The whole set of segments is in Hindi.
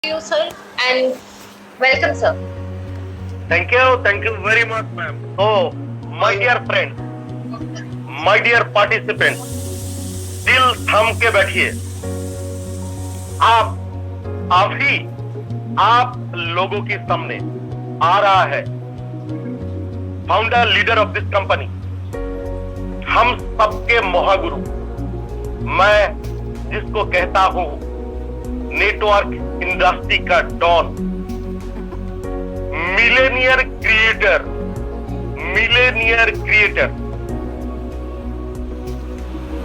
you, sir, and welcome, sir. Thank you very much, ma'am. So, my dear friends, my dear participants, दिल थाम के बैठिए। अभी आप लोगों के सामने आ रहा है founder leader of this company, हम सबके महागुरु, मैं जिसको कहता हूं नेटवर्क इंडस्ट्री का don, millionaire creator,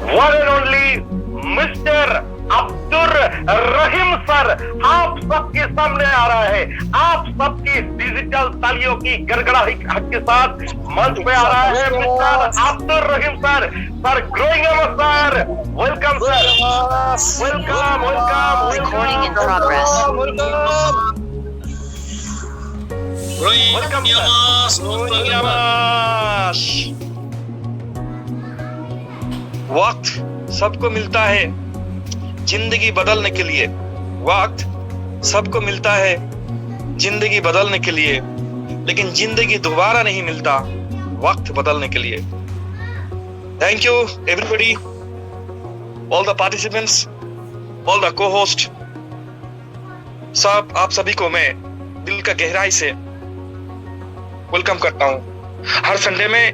one and only mister Abdul Rahim sir आप सबके सामने आ रहा है। आप सबकी डिजिटल तालियों की गड़गड़ाहट के साथ मंच पे आ रहा है mister Abdul Rahim sir. Sir growing up sir, welcome sir, welcome. Recording in progress. वक्त सबको मिलता है जिंदगी बदलने के लिए, वक्त सबको मिलता है जिंदगी बदलने के लिए, लेकिन जिंदगी दोबारा नहीं मिलता वक्त बदलने के लिए। Thank you everybody, all the participants, all the co-host, सब आप सभी को मैं दिल का गहराई से वेलकम करता हूं। हर संडे में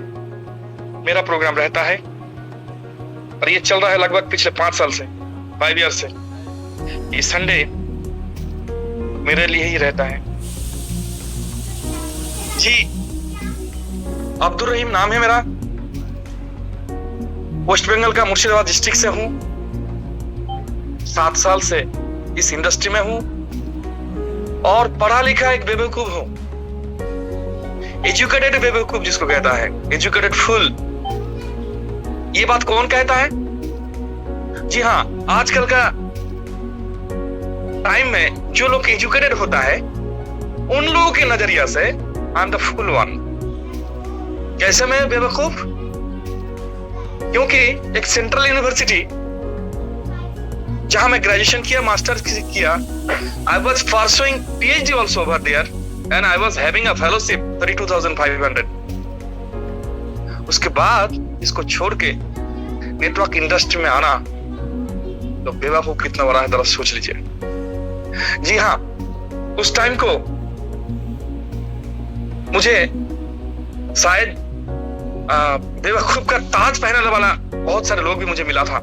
मेरा प्रोग्राम रहता है और ये चल रहा है लगभग पिछले 5 साल से, 5 ईयर से। ये संडे मेरे लिए ही रहता है। जी, अब्दुल रहीम नाम है मेरा, वेस्ट बंगाल का मुर्शिदाबाद डिस्ट्रिक्ट से हूं। 7 साल से इस इंडस्ट्री में हूं और पढ़ा लिखा एक बेवकूफ हूं, एजुकेटेड बेवकूफ जिसको कहता है, एजुकेटेड फुल। ये बात कौन कहता है? जी हाँ, आजकल का टाइम में जो लोग एजुकेटेड होता है उन लोगों के नजरिया से I am the full one. कैसे मैं बेवकूफ? क्योंकि एक सेंट्रल यूनिवर्सिटी जहां मैं ग्रेजुएशन किया, मास्टर्स किया, I was pursuing PhD also over there and I was having a fellowship 32,500। उसके बाद इसको छोड़ के नेटवर्क इंडस्ट्री में आना तो बेवकूफ कितना बड़ा है, जरा सोच लीजिए। जी हाँ, उस टाइम को मुझे शायद बेवकूफ का ताज पहनने वाला बहुत सारे लोग भी मुझे मिला था।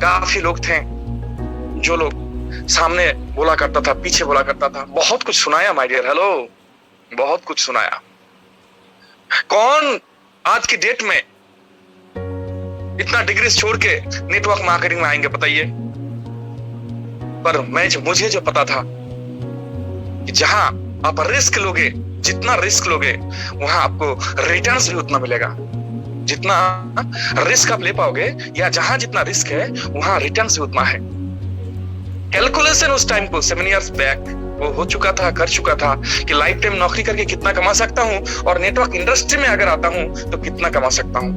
काफी लोग थे जो लोग सामने बोला करता था, पीछे बोला करता था, बहुत कुछ सुनाया माय डियर, हेलो, बहुत कुछ सुनाया। कौन आज की डेट में इतना डिग्री छोड़ के नेटवर्क मार्केटिंग में आएंगे बताइए? पर मुझे जो पता था कि जहां आप रिस्क लोगे, जितना रिस्क लोगे वहां आपको रिटर्न्स भी उतना मिलेगा। जितना रिस्क आप ले पाओगे या जहां जितना रिस्क है वहां रिटर्न्स भी उतना है। कैलकुलेशन उस टाइम को 7 इयर्स बैक वो हो चुका था, कर चुका था कि लाइफ टाइम नौकरी करके कितना कमा सकता हूं और नेटवर्क इंडस्ट्री में अगर आता हूं तो कितना कमा सकता हूं।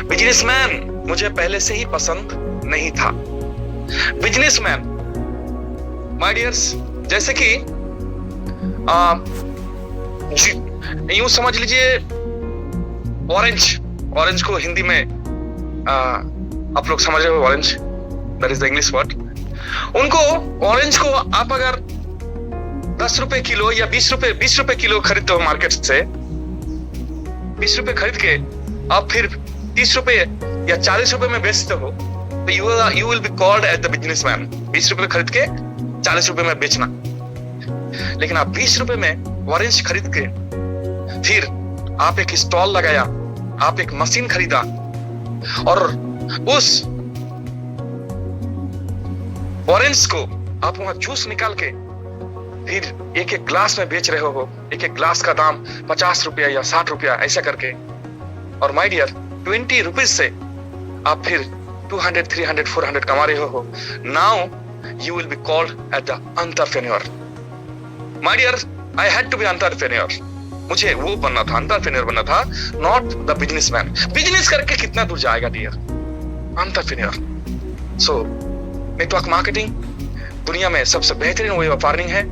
बिजनेसमैन मुझे पहले से ही पसंद नहीं था। बिजनेसमैन माय डियर्स, जैसे कि यूं समझ लीजिए ऑरेंज को हिंदी में आप लोग समझ रहे हो, orange, that is the English word. उनको ऑरेंज को आप अगर 10 रुपए किलो या 20 रुपए किलो खरीदते हो मार्केट से, 20 रुपए खरीद के आप फिर 30 रुपए या 40 रुपए में बेचते हो तो you will be called as the businessman. 20 रुपए खरीद के 40 रुपए में बेचना। लेकिन आप 20 रुपए में ऑरेंज खरीद के फिर आप एक स्टॉल लगाया, आप एक मशीन खरीदा और उस ऑरेंज को आप वहां जूस निकाल के फिर एक एक ग्लास में बेच रहे हो। एक एक ग्लास का दाम 50 रुपया या 60 रुपया ऐसा करके। और माय डियर, 20 रुपीज से आप फिर 200, 300, 400 कमा रहे हो। Now you will be called as the entrepreneur. My dear, I had to be entrepreneur. मुझे वो बनना था, एंटरप्रेन्योर बनना था, नॉट द बिजनेसमैन। बिजनेस करके कितना दूर जाएगा dear? Entrepreneur. So network marketing दुनिया में सबसे बेहतरीन वे ऑफ अर्निंग है,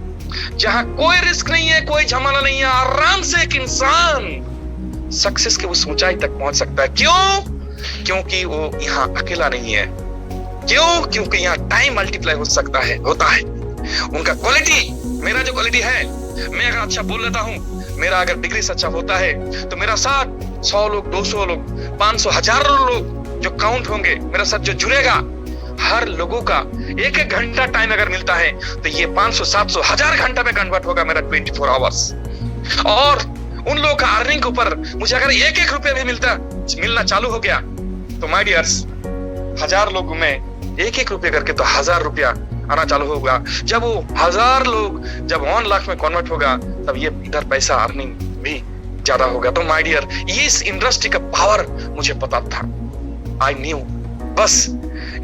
जहां कोई रिस्क नहीं है, कोई झमेला नहीं है, आराम से एक इंसान सक्सेस के उस ऊंचाई तक पहुंच सकता है। क्यों? क्योंकि वो यहाँ अकेला नहीं है। क्यों? क्योंकि यहाँ टाइम मल्टीप्लाई हो सकता है, होता है। उनका क्वालिटी, मेरा जो क्वालिटी है, मैं अगर अच्छा बोल लेता हूँ, मेरा अगर डिग्री अच्छा होता है, तो मेरा साथ 100 लोग, 200 लोग, 500, हजारों लोग जो काउंट होंगे, मेरा साथ जो जुड़ेगा, हर लोगों का एक एक घंटा टाइम अगर मिलता है, तो ये 500, 700, 1000 घंटा में कन्वर्ट होगा मेरा 24 आवर्स। और उन लोगों का अर्निंग के ऊपर मुझे अगर एक एक रुपया भी मिलना चालू हो गया, तो माय डियर्स, 1000 लोगों में एक एक रुपये करके तो 1000 रुपया आना चालू होगा। जब वो 1000 लोग जब 1 लाख में कन्वर्ट होगा, तब ये इधर पैसा अर्निंग भी ज्यादा होगा। तो माय डियर, ये इस इंडस्ट्री का पावर मुझे पता था। I knew. बस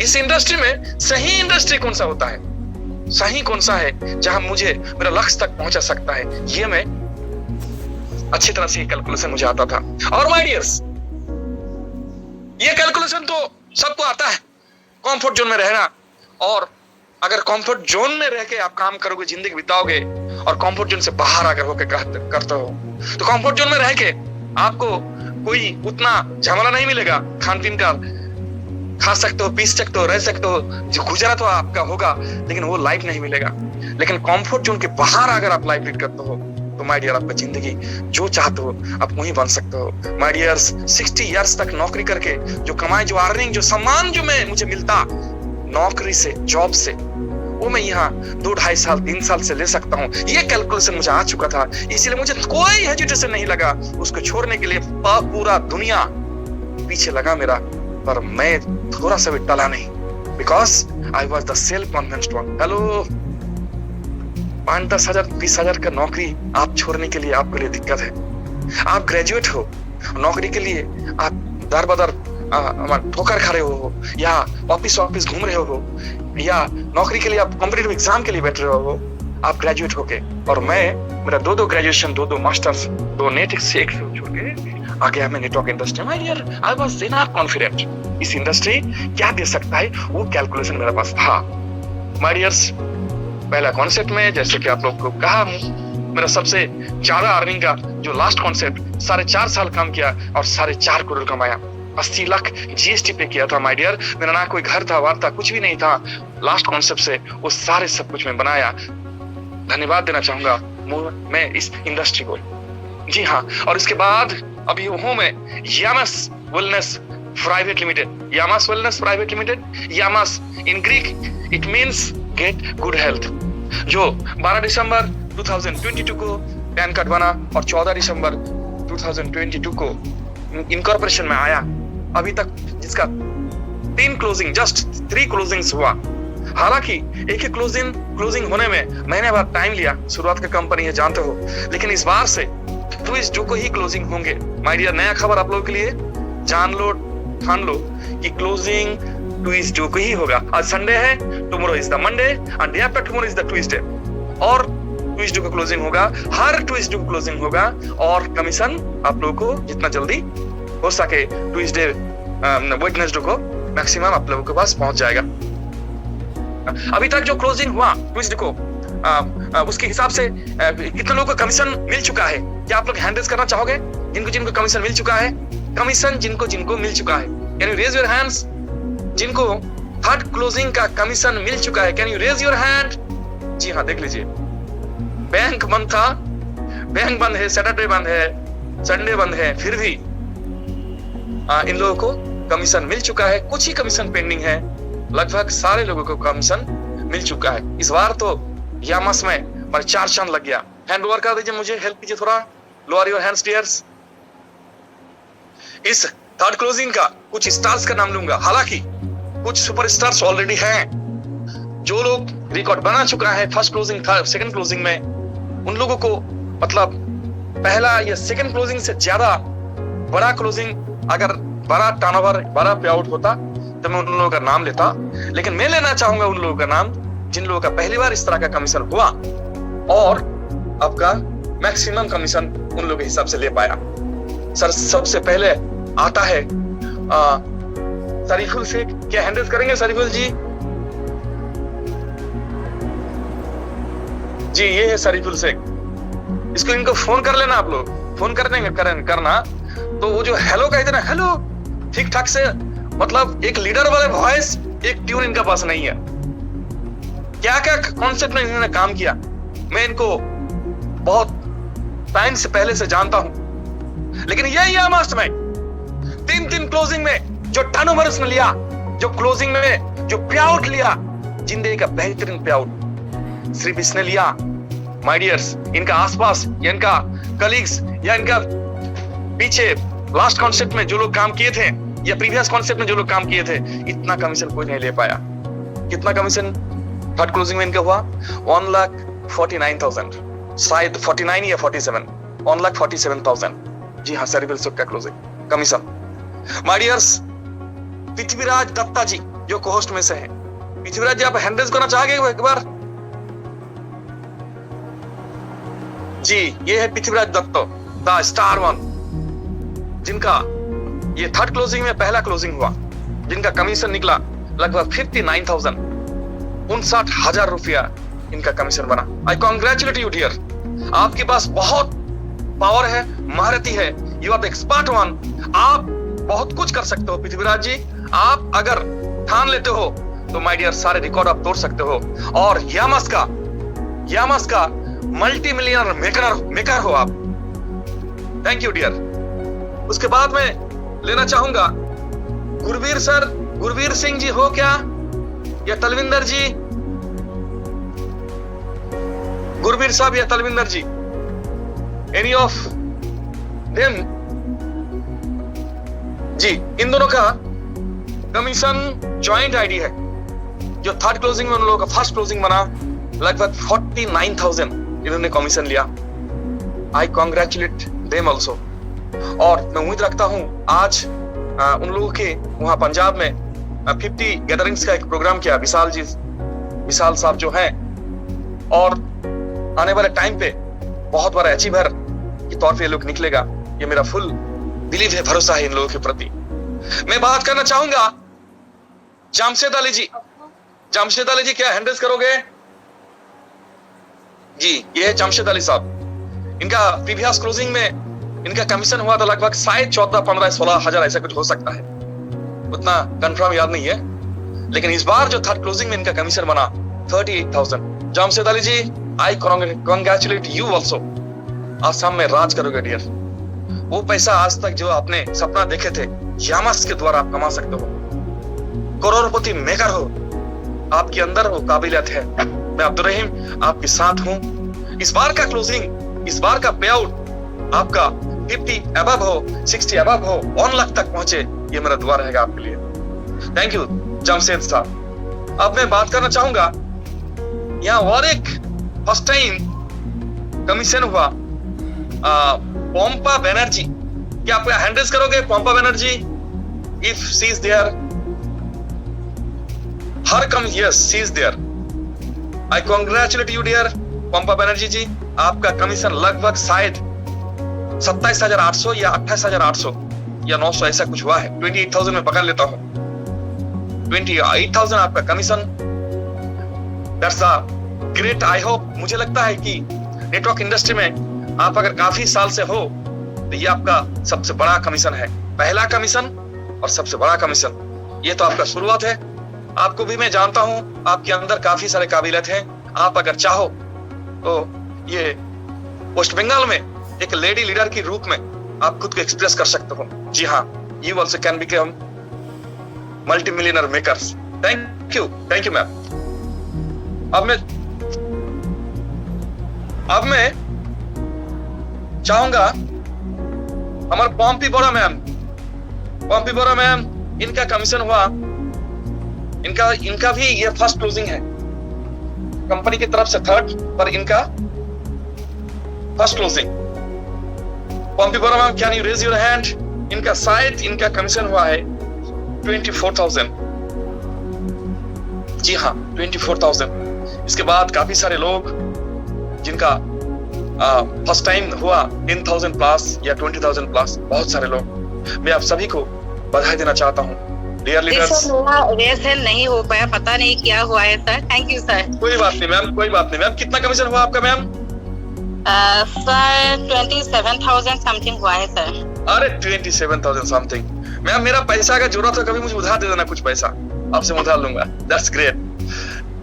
इस इंडस्ट्री में सही इंडस्ट्री कौन सा होता है, सही कौन सा है जहां मुझे मेरा लक्ष्य तक पहुंचा सकता है, ये मैं अच्छी तरह से कैलकुलेशन मुझे आता था। और माय डियर्स, ये कैलकुलेशन तो सबको आता है, कंफर्ट जोन में रहना। और अगर कंफर्ट जोन में रह के आप काम करोगे, जिंदगी बिताओगे, और कंफर्ट जोन से बाहर अगर होकर करते हो, तो कंफर्ट जोन में रह के आपको कोई उतना झमेला नहीं मिलेगा। खान पीन का खा सकते हो, पी सकते हो, रह सकते हो, जो गुजारा तो आपका होगा, लेकिन वो लाइफ नहीं मिलेगा। लेकिन कंफर्ट जोन के बाहर अगर आप लाइफ लीड करते हो, तो माय डियर, आपका जिंदगी जो चाहते हो आप वही बन सकते हो। माय डियर्स, 60 इयर्स तक नौकरी करके जो कमाई, जो अर्निंग, जो सम्मान जो मुझे मिलता नौकरी से, जॉब से, वो मैं यहाँ 2-2.5 साल, 3 साल से ले सकता हूँ। ये कैलकुलेशन मुझे आ चुका था, इसलिए मुझे कोई हेजिटेशन नहीं लगा उसको छोड़ने के लिए। पूरा दुनिया पीछे लगा मेरा, पर मैं थोड़ा सा भी टला नहीं, because I was the self confidence one. Hello, 5-10 हजार, 20 हजार का नौकरी आप छोड़ने के लिए आपके लिए दिक्कत है। आप ग्रेजुएट हो, नौकरी के लिए आप दर बदर ठोकर खा रहे हो, या ऑफिस घूम रहे हो, या नौकरी के लिए आप कॉम्पिटिटिव एग्जाम के लिए बैठ रहे हो, आप ग्रेजुएट होके। और मैं, मेरा 2 ग्रेजुएशन, 2 मास्टर्स, 2 नेट से एक छोड़ के आ गया मैं नेटवर्क इंडस्ट्री में। यार, आई वाज इनफ कॉन्फिडेंट, इस इंडस्ट्री क्या दे सकता है, वो कैलकुलेशन मेरे पास था। माय डियर्स, पहला कॉन्सेप्ट में, जैसे कि आप लोग को कहा, मेरा सबसे ज्यादा अर्निंग का जो लास्ट कॉन्सेप्ट, 4.5 साल काम किया और 4.5 करोड़ कमाया, 80 लाख जीएसटी पे किया था। माय डियर, मेरा ना कोई घर था, वार था, कुछ भी नहीं था। लास्ट कॉन्सेप्ट से वो सारे सब कुछ मैं बनाया। धन्यवाद देना चाहूंगा मैं इस इंडस्ट्री को। जी हाँ, और इसके बाद अभी हूं मैं Yamas wellness private limited. Yamas wellness private limited, Yamas in Greek it means get good health, जो 12 दिसंबर 2022 को पैन कार्ड बना और 14 दिसंबर 2022 को इनकॉर्पोरेशन में आया। अभी तक जिसका 3 क्लोजिंग, जस्ट 3 क्लोजिंग्स हुआ। हालांकि एक ही क्लोजिंग होने में महीने बाद टाइम लिया, शुरुआत का कंपनी है, जानते हो। लेकिन इस बार से ट्विस्ट जो को ही क्लोजिंग होंगे। माय डियर, नया खबर आप लोगों के लिए, जान लो, ठान लो कि क्लोजिंग ट्विस्ट जो को ही होगा। आज संडे है, tomorrow is the Monday and day after tomorrow is the Tuesday. और ट्विस्ट जो को क्लोजिंग होगा, हर ट्विस्ट जो को क्लोजिंग होगा, और कमीशन आप लोगों को जितना जल्दी हो सके ट्यूसडे वेडनेसडे को मैक्सिमम आप लोगों के पास पहुंच जाएगा। अभी तक जो क्लोजिंग हुआ ट्यूसडे को, उसके हिसाब से कितने लोगों को कमीशन मिल चुका है, क्या आप लोग हैंड रेज करना चाहोगे? जिनको कमीशन मिल चुका है, कमीशन जिनको मिल चुका है, can you raise your hands? जिनको थर्ड क्लोजिंग का कमीशन मिल चुका है, can you raise your hand? जी हाँ, देख लीजिए, बैंक बंद था, बैंक बंद है, सैटरडे बंद है, संडे बंद है, फिर भी इन लोगों को कमीशन मिल चुका है। कुछ ही कमीशन पेंडिंग है, लगभग सारे लोगों को कमीशन मिल चुका है। इस बार तो यामास में पर 4 चांद लग गया। हैंड ओवर कर दीजिए, मुझे हेल्प कीजिए थोड़ा, लोअर योर हैंड्स डियर्स। इस थर्ड क्लोजिंग का कुछ स्टार्स का नाम लूंगा, हालांकि कुछ सुपर स्टार्स ऑलरेडी हैं। जो लोग रिकॉर्ड बना चुका है फर्स्ट क्लोजिंग, सेकंड क्लोजिंग में, उन लोगों को मतलब पहला या सेकंड क्लोजिंग से ज्यादा बड़ा क्लोजिंग, अगर बड़ा टर्नओवर, बड़ा पे आउट होता तो मैं उन लोगों का नाम लेता। लेकिन मैं लेना चाहूंगा उन लोगों का नाम जिन लोगों का पहली बार इस तरह का कमीशन हुआ और आपका मैक्सिमम कमीशन उन लोगों के हिसाब से ले पाया। सर, सबसे पहले आता है शरीफुल शेख। क्या हैंडल करेंगे शरीफुल जी? जी ये है शरीफुल शेख। इसको इनको फोन कर लेना, आप लोग फोन करना तो वो जो हेलो कहते ना, हेलो ठीक ठाक से, मतलब एक लीडर वाले वॉइस, एक ट्यून इनका पास नहीं है। क्या क्या कॉन्सेप्ट में इन्होंने काम किया, मैं इनको बहुत टाइम से पहले से जानता हूं। लेकिन यही है मास्टरमाइंड। 3 क्लोजिंग में जो टर्नओवर उसने लिया, जो क्लोजिंग में जो पे आउट लिया, जिंदगी का बेहतरीन पे आउट सिर्फ इसने लिया। माय डियर्स, इनका आसपास या इनका कलीग्स या इनका पीछे लास्ट कॉन्सेप्ट में जो लोग काम किए थे या प्रीवियस कॉन्सेप्ट में जो लोग काम किए थे, इतना कमीशन कोई नहीं ले पाया। कितना कमीशन थर्ड क्लोजिंग में इनका हुआ? 1,49,000, शायद 49 या 47, 1,47,000। जी हाँ, शरीफुल शेख का closing commission. My dears, Prithviraj Datta ji जो कोहोस्ट में से हैं, पृथ्वीराज जी आप हैंड रेज करना चाहेंगे एक बार? जी ये है Prithviraj Datta, the star one, जिनका ये थर्ड क्लोजिंग में पहला क्लोजिंग हुआ, जिनका कमीशन निकला लगभग 59,000, 59,000 रुपया इनका कमीशन बना। आई कॉन्ग्रेचुलेट यू डियर, आपके पास बहुत पावर है, महारती है, you are the expert one. आप बहुत कुछ कर सकते हो पृथ्वीराज जी। आप अगर ठान लेते हो तो माय डियर सारे रिकॉर्ड आप तोड़ सकते हो, और यामास का मल्टी मिलियनर मेकर हो आप। Thank you dear. उसके बाद में लेना चाहूंगा गुरवीर सर, गुरवीर सिंह जी हो क्या, या तलविंदर जी? गुरवीर साहब या Talwinder ji, any of them? जी, इन दोनों का कमीशन जॉइंट आईडी है। जो थर्ड क्लोजिंग में उन लोगों का फर्स्ट क्लोजिंग बना, लगभग 49,000 इन्होंने कमीशन लिया। I congratulate them also. और मैं उम्मीद रखता हूं आज उन लोगों के वहां पंजाब में 50 गैदरिंग्स का एक प्रोग्राम किया विशाल साहब जो हैं, और आने वाले टाइम पे बहुत बड़ा अचीवर के तौर पे ये लोग निकलेगा, ये मेरा फुल बिलीव है, भरोसा है इन लोगों के प्रति। मैं बात करना चाहूंगा जामशेद अली जी। जामशेद अली जी क्या हैंडल्स करोगे? जी ये है जामशेद अली साहब। इनका प्रीवियस क्लोजिंग में इनका कमीशन हुआ था लगभग शायद 14, 15, 16,000 ऐसा कुछ हो सकता है, उतना कंफर्म याद नहीं है। लेकिन इस बार जो थर्ड क्लोजिंग में इनका कमीशन बना 38,000। जामशेद अली जी, आई कॉन्ग्रेचुलेट यू ऑल्सो। आप सब में राज करोगे डियर। वो पैसा आज तक जो आपने सपना देखे थे, यामास के द्वारा आप कमा सकते हो। करोड़पति मेकर हो, आपके अंदर वो काबिलियत है। मैं अब्दुल रहीम आपके साथ हूं। इस बार का क्लोजिंग, इस बार का पे आउट आपका 50 अबव हो, 60 अबव हो, 1 लाख तक पहुंचे, ये मेरा दुआ रहेगा आपके लिए। थैंक यू जामशेद साहब। अब मैं बात करना चाहूंगा, यहाँ और एक फर्स्ट टाइम कमीशन हुआ पोम्पा बनर्जी। क्या आप हैंडल्स करोगे Pompa Banerjee? If she is there, her come, yes she is there. I congratulate you dear Pompa Banerjee ji. आपका कमीशन लगभग शायद 27,800 या 28,800 या 900 ऐसा कुछ हुआ है। 28,000 में पकड़ लेता हूं, 28,000 आपका commission. That's a great. I hope, मुझे लगता है कि नेटवर्क इंडस्ट्री में आप अगर काफी साल से हो तो ये आपका सबसे बड़ा कमीशन है, पहला कमीशन और सबसे बड़ा कमीशन। ये तो आपका शुरुआत है। आपको भी मैं जानता हूं, आपके अंदर काफी सारे काबिलियत हैं। आप अगर चाहो तो ये वेस्ट बंगाल में एक लेडी लीडर के रूप में आप खुद को एक्सप्रेस कर सकते हो। जी हाँ, you also can become multi millionaire makers. Thank you ma'am. अब मैं चाहूंगा हमारे पॉम्पी बोरा मैम, इनका कमीशन हुआ, इनका भी ये फर्स्ट क्लोजिंग है कंपनी की तरफ से, थर्ड पर इनका first closing. Pompi Bora ma'am, can you raise your hand? इनका शायद इनका कमीशन हुआ है 24,000। जी हाँ, 24,000। इसके बाद काफी सारे लोग जिनका फर्स्ट टाइम हुआ 10,000 प्लस या 20,000 प्लस, बहुत सारे लोग। मैं आप सभी को बधाई देना चाहता हूं। Dear leaders. रेस है नहीं हो पाया, पता नहीं क्या हुआ है सर। Thank you sir. कोई बात नहीं मैम, कोई बात नहीं मैम। कितना कमीशन हुआ आपका मैम? सर 27,000 समथिंग हुआ है सर। अरे 27,000 समथिंग। मैम मेरा पैसा का जरूरत हो कभी मुझे उधार दे देना कुछ पैसा, आपसे उधार लूंगा। That's great.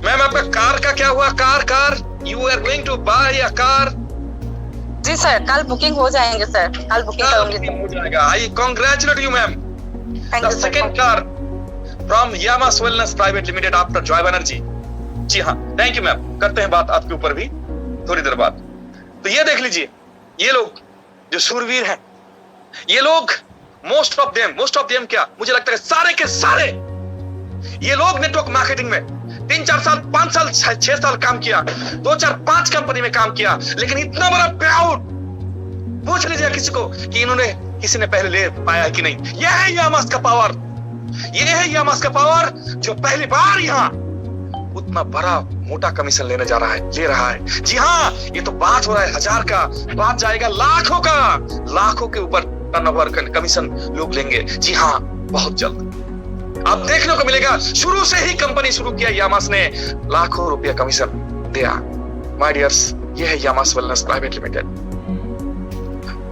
मैम आपका कार का क्या हुआ? Car you are going to buy a car? जी सर, कल बुकिंग हो जाएंगे सर, कल बुकिंग करूंगी। हो जाएगा। I congratulate you ma'am. Thank the you second car from Yamas wellness private limited after Joy Banerjee. जी हाँ, थैंक यू मैम। करते हैं बात आपके ऊपर भी थोड़ी देर बाद। तो ये देख लीजिए, ये लोग जो शूरवीर हैं, ये लोग मोस्ट ऑफ देम क्या, मुझे लगता है सारे के सारे ये लोग नेटवर्क मार्केटिंग में 3 4 साल 5 साल 6 साल काम किया, 2 4 5 कंपनी में काम किया, लेकिन इतना बड़ा पे आउट पूछ लीजिए किसी को कि इन्होंने किसी ने पहले ले पाया कि नहीं। यह है यामास का पावर, यह है यामास का पावर जो पहली बार यहाँ उतना बड़ा मोटा कमीशन ले रहा है। जी हाँ, ये तो बात हो रहा है 1000 का, बात जाएगा लाखों का, लाखों के ऊपर टर्नओवर कमीशन लोग लेंगे। जी हाँ, बहुत जल्द अब देखने को मिलेगा। शुरू से ही कंपनी शुरू किया यामास ने, लाखों रुपया कमीशन दिया। माय डियर्स, ये है यामास वेलनेस प्राइवेट लिमिटेड।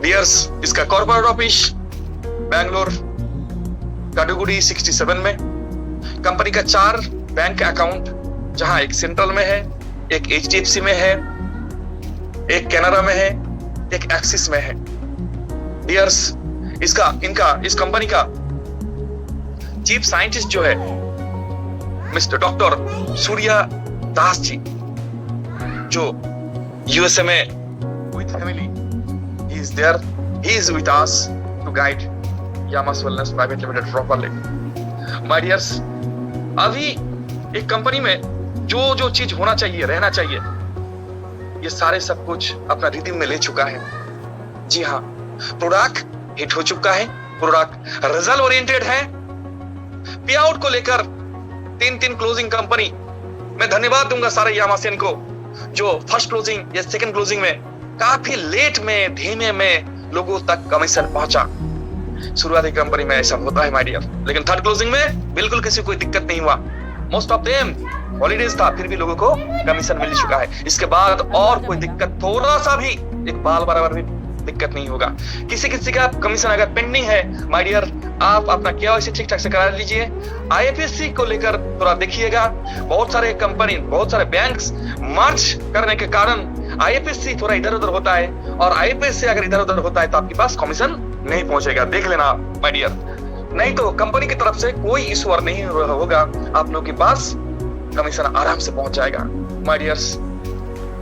डियर्स, इसका कॉर्पोरेट ऑफिस बैंगलोर काडुगुडी 67 में। कंपनी का 4 बैंक अकाउंट, जहां एक सेंट्रल में है, एक HDFC में है, एक कैनरा में है, एक एक्सिस में है। डियर्स, इस कंपनी का चीफ साइंटिस्ट जो है मिस्टर डॉक्टर सूर्या दास जी, जो यूएसए में with family, he is with us to guide Yamas wellness private limited properly. My dears, अभी एक कंपनी में जो चीज होना चाहिए, रहना चाहिए, ये सारे सब कुछ अपना रिदम में ले चुका है। जी हाँ, प्रोडक्ट हिट हो चुका है, प्रोडक्ट रिजल्ट ओरिएंटेड है। पे आउट को लेकर 3 क्लोजिंग कंपनी, मैं धन्यवाद दूंगा सारे यामासियन को जो फर्स्ट क्लोजिंग या सेकंड क्लोजिंग में काफी लेट में, धीमे में लोगों तक कमीशन पहुंचा। शुरुआती कंपनी में ऐसा होता है माय डियर, लेकिन थर्ड क्लोजिंग में बिल्कुल किसी को कोई दिक्कत नहीं हुआ। मोस्ट ऑफ देम हॉलीडेज था, फिर भी लोगों को कमीशन मिल चुका है। इसके बाद और कोई दिक्कत, थोड़ा सा भी एक बाल बराबर भी दिक्कत नहीं होगा। किसी का कमीशन अगर पेंडिंग है माय डियर, आप अपना KYC ठीक ठाक से करा लीजिए। IFSC को लेकर थोड़ा देखिएगा, बहुत सारे कंपनी, बहुत सारे बैंक्स मर्ज करने के कारण IFSC थोड़ा इधर उधर होता है, और IFSC अगर इधर उधर होता है तो आपके पास कमीशन नहीं पहुंचेगा। देख लेना माय डियर, नहीं तो कंपनी की तरफ से कोई इशू नहीं होगा, आप लोगों के पास कमीशन आराम से पहुंच जाएगा। My dears,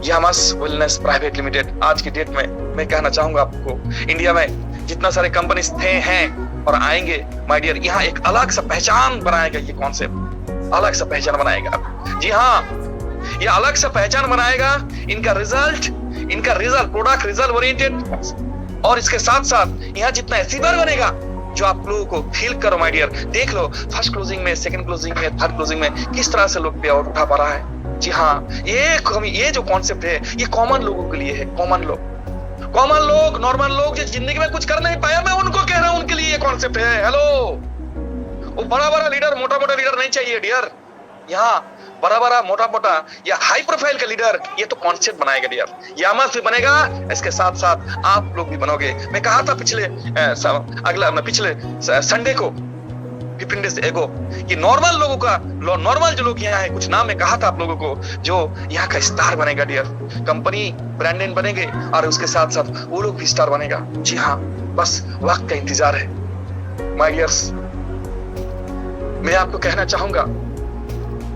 Yamas wellness private limited आज की डेट में मैं कहना चाहूंगा आपको, इंडिया में जितना सारे कंपनीज थे, हैं और आएंगे माय डियर, यहाँ एक अलग सा पहचान बनाएगा। ये कॉन्सेप्ट अलग सा पहचान बनाएगा। जी हाँ, ये अलग सा पहचान बनाएगा। इनका रिजल्ट प्रोडक्ट रिजल्ट ओरिएंटेड, और इसके साथ साथ यहाँ जितना एसिबर बनेगा जो आप लोगों को फील करो माय डियर। देख लो फर्स्ट क्लोजिंग में, सेकंड क्लोजिंग में, थर्ड क्लोजिंग में किस तरह से लोग पे आउट उठा पा रहा है। जी हाँ, ये जो कॉन्सेप्ट है ये कॉमन लोगों के लिए है। कॉमन लोग, नॉर्मल लोग जो जिंदगी में कुछ कर नहीं पाया, मैं उनको कह रहा हूं, उनके लिए ये कॉन्सेप्ट है। हेलो, वो बड़ा लीडर, मोटा लीडर नहीं चाहिए डियर। यहाँ बड़ा मोटा या हाई प्रोफाइल का लीडर, ये तो कॉन्सेप्ट बनाएगा डियर। यामास भी बनेगा, इसके साथ साथ आप लोग भी बनोगे। मैं कहा था पिछले संडे को, 15 डेज एगो, कि नॉर्मल लोगों का, नॉर्मल जो लोग यहाँ है, कुछ नाम में कहा था आप लोगों को, जो यहाँ का स्टार बनेगा डियर। कंपनी ब्रांडेड बनेंगे और उसके साथ साथ वो लोग भी स्टार बनेगा। जी हाँ, बस वक्त का इंतजार है माय डियर्स। मैं आपको कहना चाहूंगा,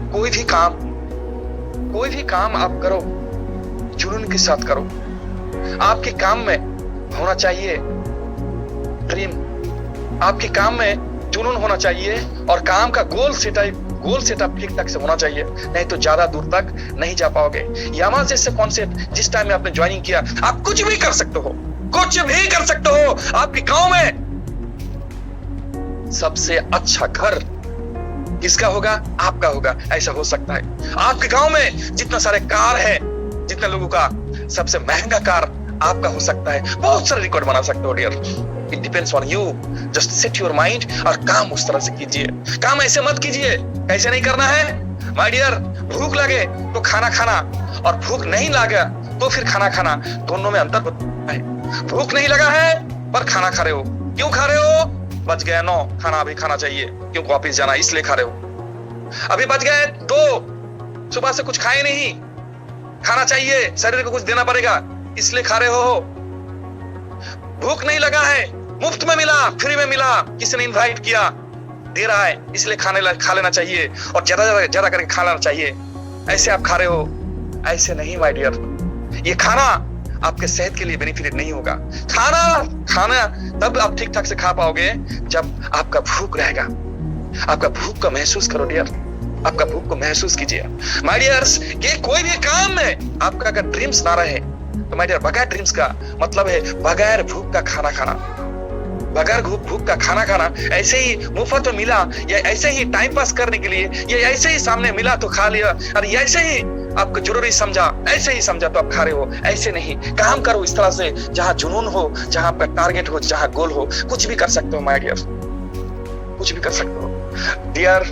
कोई भी काम आप करो, जुनून के साथ करो। आपके काम में होना चाहिए ड्रीम, आपके काम में जुनून होना चाहिए, और काम का गोल सेटअप ठीक ठाक से होना चाहिए, नहीं तो ज्यादा दूर तक नहीं जा पाओगे। यामास जैसे कॉन्सेप्ट जिस टाइम में आपने ज्वाइनिंग किया, आप कुछ भी कर सकते हो। आपके गांव में सबसे अच्छा घर किसका होगा? आपका होगा। ऐसा हो सकता है आपके गांव में जितना सारे कार है, जितने लोगों का सबसे महंगा कार आपका हो सकता है, बहुत सारे रिकॉर्ड बना सकते हो dear. It depends on you. Just set your mind और काम उस तरह से कीजिए। काम ऐसे मत कीजिए, कैसे नहीं करना है माय डियर। भूख लगे तो खाना खाना, और भूख नहीं लगा तो फिर खाना खाना, दोनों में अंतर होता है। भूख नहीं लगा है पर खाना खा रहे हो, क्यों खा रहे हो? बच गया 9, खाना अभी खाना चाहिए क्योंकि ऑफिस जाना, इसलिए खा रहे हो। अभी बच गए 2, सुबह से कुछ खाए नहीं, खाना चाहिए, शरीर को कुछ देना पड़ेगा, इसलिए खा रहे हो। भूख नहीं लगा है, मुफ्त में मिला, फ्री में मिला, किसी ने इनवाइट किया, दे रहा है, इसलिए खा लेना चाहिए और ज्यादा करके खा लेना चाहिए। ऐसे आप खा रहे हो, ऐसे नहीं माय डियर। ये खाना आपके सेहत के लिए बेनिफिट नहीं होगा। खाना तब आप ठीक ठाक से खा पाओगे जब आपका भूख रहेगा। आपका भूख का महसूस करो डियर, आपका भूख को महसूस कीजिए माय डियर्स। कि कोई भी काम में आपका अगर ड्रीम्स ना रहे तो माय डियर, बगैर ड्रीम्स का मतलब है बगैर भूख का खाना खाना। बगैर भूख का खाना खाना, ऐसे ही मुफ्त में मिला या ऐसे ही टाइम पास करने के लिए, या ऐसे ही सामने मिला तो खा लिया, और ऐसे ही आपको जरूरी समझा, ऐसे ही समझा तो आप खा रहे हो। ऐसे नहीं, काम करो इस तरह से जहां जुनून हो, जहां आपका टारगेट हो, जहां गोल हो। कुछ भी कर सकते हो माय डियर, कुछ भी कर सकते हो डियर।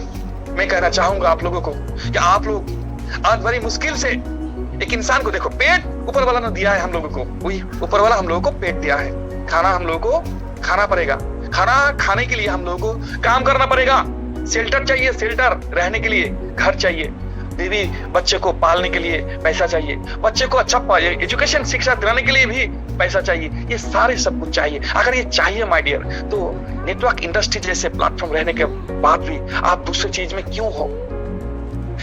मैं कहना चाहूंगा आप लोगों को कि आप लोग आज बड़ी मुश्किल से एक इंसान को देखो, पेट ऊपर वाला ने दिया है हम लोगों को, वही ऊपर वाला हम लोगों को पेट दिया है। खाना हम लोगों को खाना पड़ेगा, खाना खाने के लिए हम लोगों को काम करना पड़ेगा। शेल्टर चाहिए, शेल्टर रहने के लिए घर चाहिए, बीवी बच्चे को पालने के लिए पैसा चाहिए, बच्चे को अच्छा एजुकेशन शिक्षा दिलाने के लिए भी पैसा चाहिए। ये सारे सब कुछ चाहिए। अगर ये चाहिए माय डियर, तो नेटवर्क इंडस्ट्री जैसे प्लेटफॉर्म रहने के बाद भी आप दूसरी चीज में क्यों हो?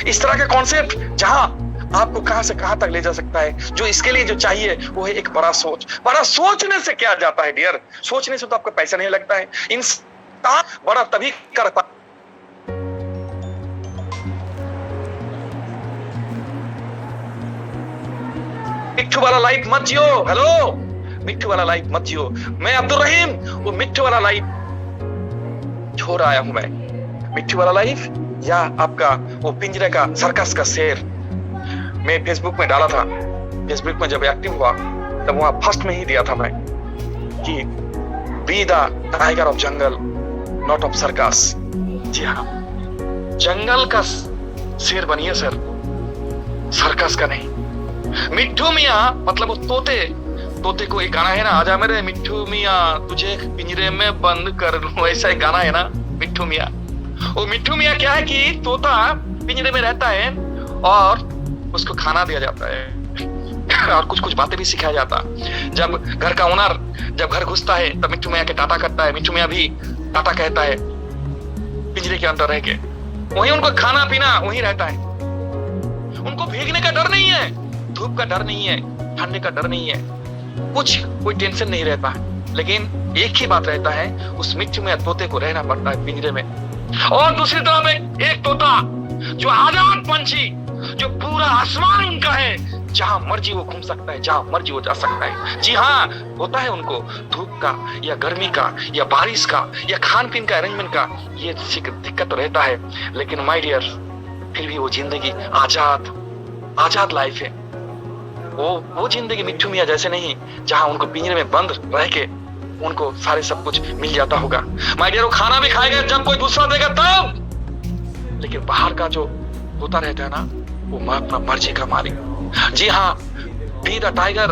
इस तरह के कॉन्सेप्ट जहां आपको कहां से कहां तक ले जा सकता है, जो इसके लिए जो चाहिए वो है एक बड़ा सोच। बड़ा सोचने से क्या जाता है डियर? सोचने से तो आपका पैसा नहीं लगता है। इंसान बड़ा तभी कर पाता मिट्टू वाला लाइफ मत जियो। हेलो, मिट्टू वाला लाइफ मत जियो। मैं अब्दुल रहीम वो मिट्टू वाला लाइफ छोड़ आया हूं मैं। मिट्टू वाला लाइफ या आपका वो पिंजरे का सर्कस का शेर मैं फेसबुक में डाला था। फेसबुक में जब एक्टिव हुआ तब वहां फर्स्ट में ही दिया था मैं कि be the tiger of jungle not of circus. जी हाँ, जंगल का शेर बनिए सर, सर्कस का नहीं। मिट्टू मियाँ मतलब वो तोते को एक गाना है ना, आजा मेरे मिट्टू मियाँ तुझे पिंजरे में बंद कर लूं, ऐसा एक गाना है ना मिट्टू मियाँ। वो मिट्टू मियाँ क्या है कि तोता पिंजरे में रहता है और उसको खाना दिया जाता है और कुछ कुछ बातें भी सिखाया जाता। जब घर का ओनर जब घर घुसता है तब मिट्टू मियाँ के टाटा करता है, मिट्टू मियाँ भी टाटा कहता है पिंजरे के अंदर रह के। वहीं उनको खाना पीना वहीं रहता है। उनको भीगने का डर नहीं है, धूप का डर नहीं है, ठंडे का डर नहीं है, कोई टेंशन नहीं रहता है। लेकिन एक ही बात रहता है, उस मिट्टू में तोते को रहना पड़ता है पिंजरे में। और दूसरी तरफ एक तोता जो आजाद पंछी, जो पूरा आसमान उनका है, जहां मर्जी वो घूम सकता है, जहां मर्जी वो जा सकता है। जी हाँ, होता है उनको धूप का या गर्मी का या बारिश का या खान पीन का अरेंजमेंट का ये दिक्कत तो रहता है। लेकिन माय डियर, फिर भी वो जिंदगी आजाद लाइफ है। वो जिंदगी मिट्टू मियाँ जैसे नहीं, जहां उनको पिंजरे में बंद रह के उनको सारे सब कुछ मिल जाता होगा। माय डियर, वो खाना भी खाएगा जब कोई दूसरा देगा तब। लेकिन बाहर का जो होता रहता है ना, वो अपना मर्जी का मालिक। जी हाँ, be the tiger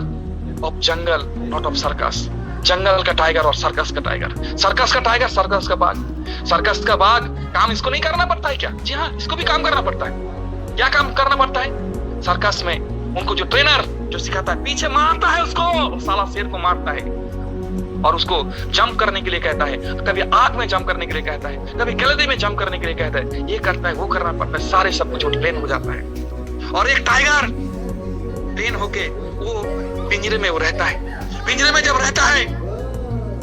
of jungle not of circus. जंगल का टाइगर और सर्कस का टाइगर। सर्कस का टाइगर, सर्कस का बाघ। सर्कस का बाघ काम इसको नहीं करना पड़ता है क्या? जी हाँ, इसको भी काम करना पड़ता है। क्या काम करना पड़ता है? सर्कस में उनको जो ट्रेनर जो सिखाता है, पीछे मारता है उसको, साला शेर को मारता है और उसको जंप करने के लिए कहता है, कभी आग में जंप करने के लिए कहता है, कभी गलती में जंप करने के लिए कहता है। ये करता है, वो करना पड़ता है, सारे सब कुछ ट्रेन हो जाता है। और एक टाइगर ट्रेन होके वो पिंजरे में वो रहता है। पिंजरे में जब रहता है,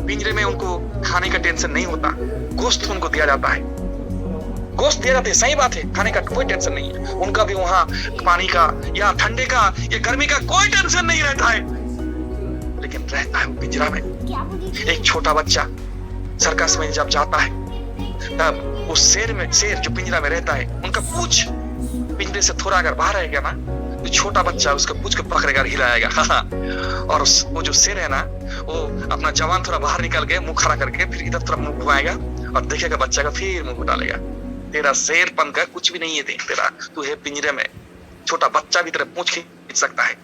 पिंजरे में उनको खाने का टेंशन नहीं होता, गोश्त उनको दिया जाता है, गोश्त दिया जाता है। सही बात है, खाने का कोई टेंशन नहीं है उनका भी। वहां पानी का या ठंडे का या गर्मी का कोई टेंशन नहीं रहता है। लेकिन रहता है वो पिंजरा में। एक छोटा बच्चा सर्कस में जब जाता है तब उस शेर जो पिंजरा में रहता है, उनका पूंछ पिंजरे से थोड़ा अगर बाहर रहेगा ना जो छोटा बच्चा उसको पूछ के पकड़ेगा और हिलाएगा। हाँ। और वो जो शेर है ना, वो अपना जवान थोड़ा बाहर निकल के मुंह खड़ा करके फिर इधर तरफ मुंह घुमाएगा और देखेगा बच्चा का, फिर मुंह डालेगा। तेरा शेरपन का कुछ भी नहीं है, देख तेरा तू है पिंजरे में, छोटा बच्चा भी तेरा पूंछ खींच सकता है,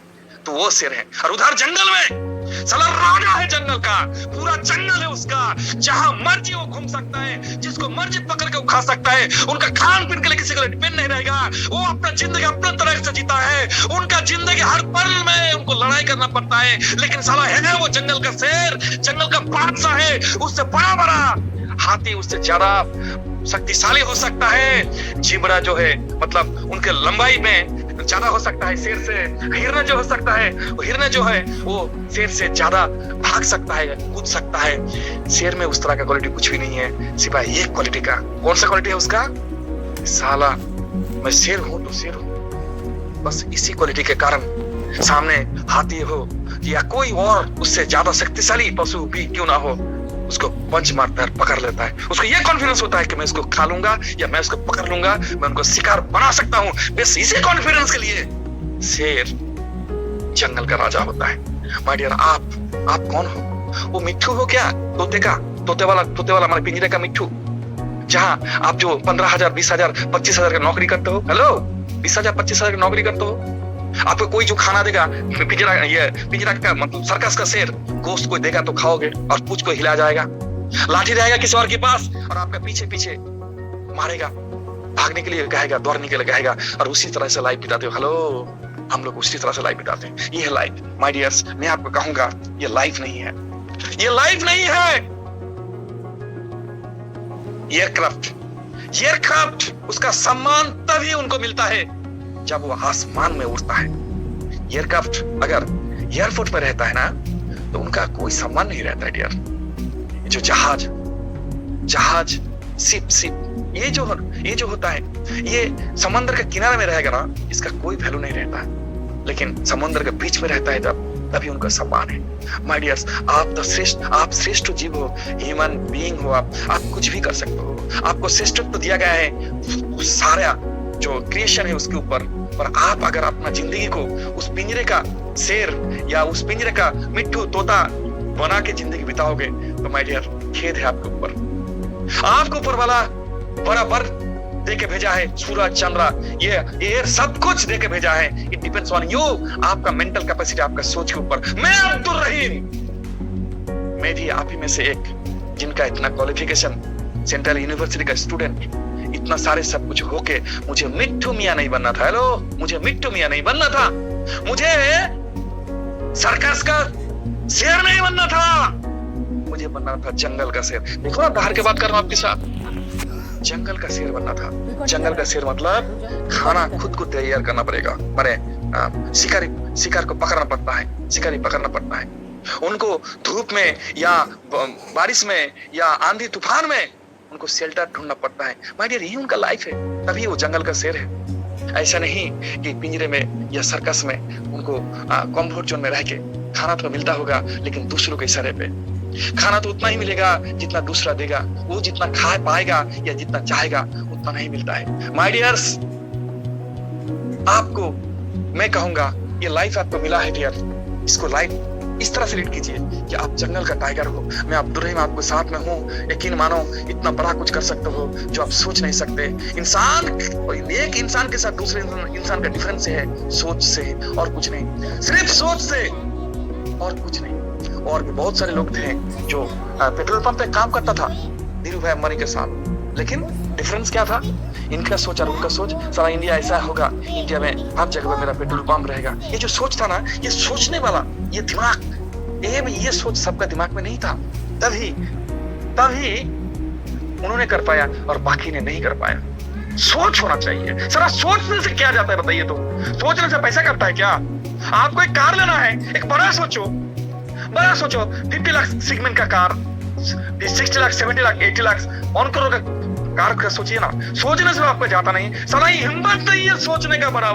तो वो शेर है। और उधर जंगल में साला राजा है जंगल का, पूरा जंगल है उसका, जहां मर्जी वो घूम सकता है, जिसको मर्जी पकड़ के वो खा सकता है, उनका खान पीन के लिए किसी का डिपेंड नहीं रहेगा, वो अपना जिंदगी अपने तरह से जीता है, उनका जिंदगी हर पल में उनको लड़ाई करना पड़ता है, लेकिन साला है वो जंगल का शेर, जंगल का बादशाह है, उससे बड़ा बड़ा हाथी उससे ज्यादा शक्तिशाली हो सकता है, जिबड़ा जो है मतलब उनके लंबाई में ज्यादा हो सकता है शेर से, हिरन जो हो सकता है वो हिरन जो है वो शेर से ज्यादा भाग सकता है, कूद सकता है। शेर में उस तरह का क्वालिटी कुछ भी नहीं है, सिवाय एक क्वालिटी का। कौन सा क्वालिटी है उसका? साला मैं शेर हूं तो शेर हूं, बस इसी क्वालिटी के कारण सामने हाथी हो या कोई और उससे ज्यादा शक्तिशाली पशु भी क्यों ना हो, उसको पंच मारता है, पकड़ लेता है। उसको ये कॉन्फिडेंस होता है कि मैं इसको खा लूंगा या मैं इसको पकड़ लूंगा, मैं उनको शिकार बना सकता हूं। बस इसी कॉन्फिडेंस के लिए शेर जंगल का राजा होता है। माय डियर, आप कौन हो? वो मिट्ठू हो क्या? तोते वाला हमारे पिंजरे का मिट्ठू, जहां आप जो 15,000 20,000 25,000 का नौकरी करते हो। हेलो, 20,000 25,000 की नौकरी करते हो, आपको कोई जो खाना देगा, पिंजरा का मतलब सर्कस का शेर, गोश्त कोई देगा तो खाओगे और पूंछ को हिला जाएगा, लाठी रहेगा किसी और के पास और आपका पीछे पीछे मारेगा, भागने के लिए कहेगा, दौड़ने के लिए कहेगा, और उसी तरह से लाइफ बिताते हो। हेलो, हम लोग उसी तरह से लाइफ बिताते हैं। ये है लाइफ माय डियर्स। मैं आपको कहूंगा ये लाइफ नहीं है, ये लाइफ नहीं है। एयरक्राफ्ट उसका सम्मान तभी उनको मिलता है जब वो आसमान में उड़ता है। एयरक्राफ्ट अगर एयरपोर्ट पर रहता है ना, तो उनका कोई सम्मान नहीं रहता है डियर। जो जहाज शिप ये जो होता है, ये समंदर के किनारे में रहेगा ना, इसका कोई वैल्यू नहीं रहता है, लेकिन समुद्र के बीच में रहता है तभी उनका सम्मान है। माय डियर्स, आप श्रेष्ठ जीव हो, ह्यूमन बीइंग हो, आप कुछ भी कर सकते हो, आपको श्रेष्ठत्व दिया गया है सारा जो क्रिएशन है उसके ऊपर। पर आप अगर अपना जिंदगी को उस पिंजरे का शेर या उस पिंजरे का मिट्ठू तोता बना के जिंदगी बिताओगे, तो माय डियर खेद है आपके ऊपर। आपको ऊपर वाला बराबर दे के भेजा है, सूरज चंद्रा ये सब कुछ दे के भेजा है। इट डिपेंड्स ऑन यू, आपका मेंटल कैपेसिटी, आपका सोच के ऊपर। मैं अब्दुल रहीम, मैं भी आप ही में से एक, जिनका इतना क्वालिफिकेशन, सेंट्रल यूनिवर्सिटी का स्टूडेंट, इतना सारे सब कुछ होके मुझे मिट्ठू मियां नहीं बनना था। हेलो, मुझे मिट्ठू मियां नहीं बनना था, मुझे सर्कस का शेर नहीं बनना था, मुझे बनना था जंगल का शेर। देखो ना, बाहर के बात कर रहा हूं आपके साथ, जंगल का शेर बनना था। जंगल का शेर मतलब खाना खुद को तैयार करना पड़ेगा, माने शिकार को पकड़ना पड़ता है, शिकारी पकड़ना पड़ता है। उनको धूप में या बारिश में या आंधी तूफान में उनको शेल्टर ढूंढना पड़ता है। माय डियर, यही उनका लाइफ है, तभी वो जंगल का शेर है। ऐसा नहीं कि पिंजरे में या सर्कस में उनको कंफर्ट जोन में रह के खाना तो मिलता होगा, लेकिन दूसरों के इशारे पे खाना तो उतना ही मिलेगा जितना दूसरा देगा। वो जितना खा पाएगा या जितना चाहेगा उतना नहीं मिलता है। माय डियर्स, आपको मैं कहूंगा ये लाइफ आपको मिला है डियर, इसको लाइफ इस तरह से लीड कीजिए कि आप जंगल का टाइगर हो। मैं अब्दुल रहीम आपको साथ में हूँ, यकीन मानो इतना बड़ा कुछ कर सकते हो जो आप सोच नहीं सकते। इंसान, एक इंसान के साथ दूसरे इंसान का डिफरेंस है सोच से और कुछ नहीं, सिर्फ सोच से और कुछ नहीं। और भी बहुत सारे लोग थे जो पेट्रोल पंप पे काम करता था धीरू भाई अंबानी के साथ, लेकिन डिफरेंस क्या था? इनका सोच और उनका सोच। सारा इंडिया ऐसा होगा, इंडिया में हर जगह पर मेरा पेट्रोल पंप रहेगा। ये जो सोच था ना, ये सोचने वाला, ये दिमाग, ये सोच सबका दिमाग में नहीं था। तभी उन्होंने कर पाया और बाकी ने नहीं कर पाया। सोच होना चाहिए। सारा सोचने से क्या जाता है बताइए? तो सोचने से पैसा करता है क्या? आपको एक कार लेना है, एक बड़ा सोचो 50 लाख सेगमेंट का कार, 60 लाख 70 लाख 80 लाख 1 करोड़ का कार का सोचिए ना। सोचने से आपको जाता नहीं, साला हिम्मत नहीं है सोचने का बड़ा।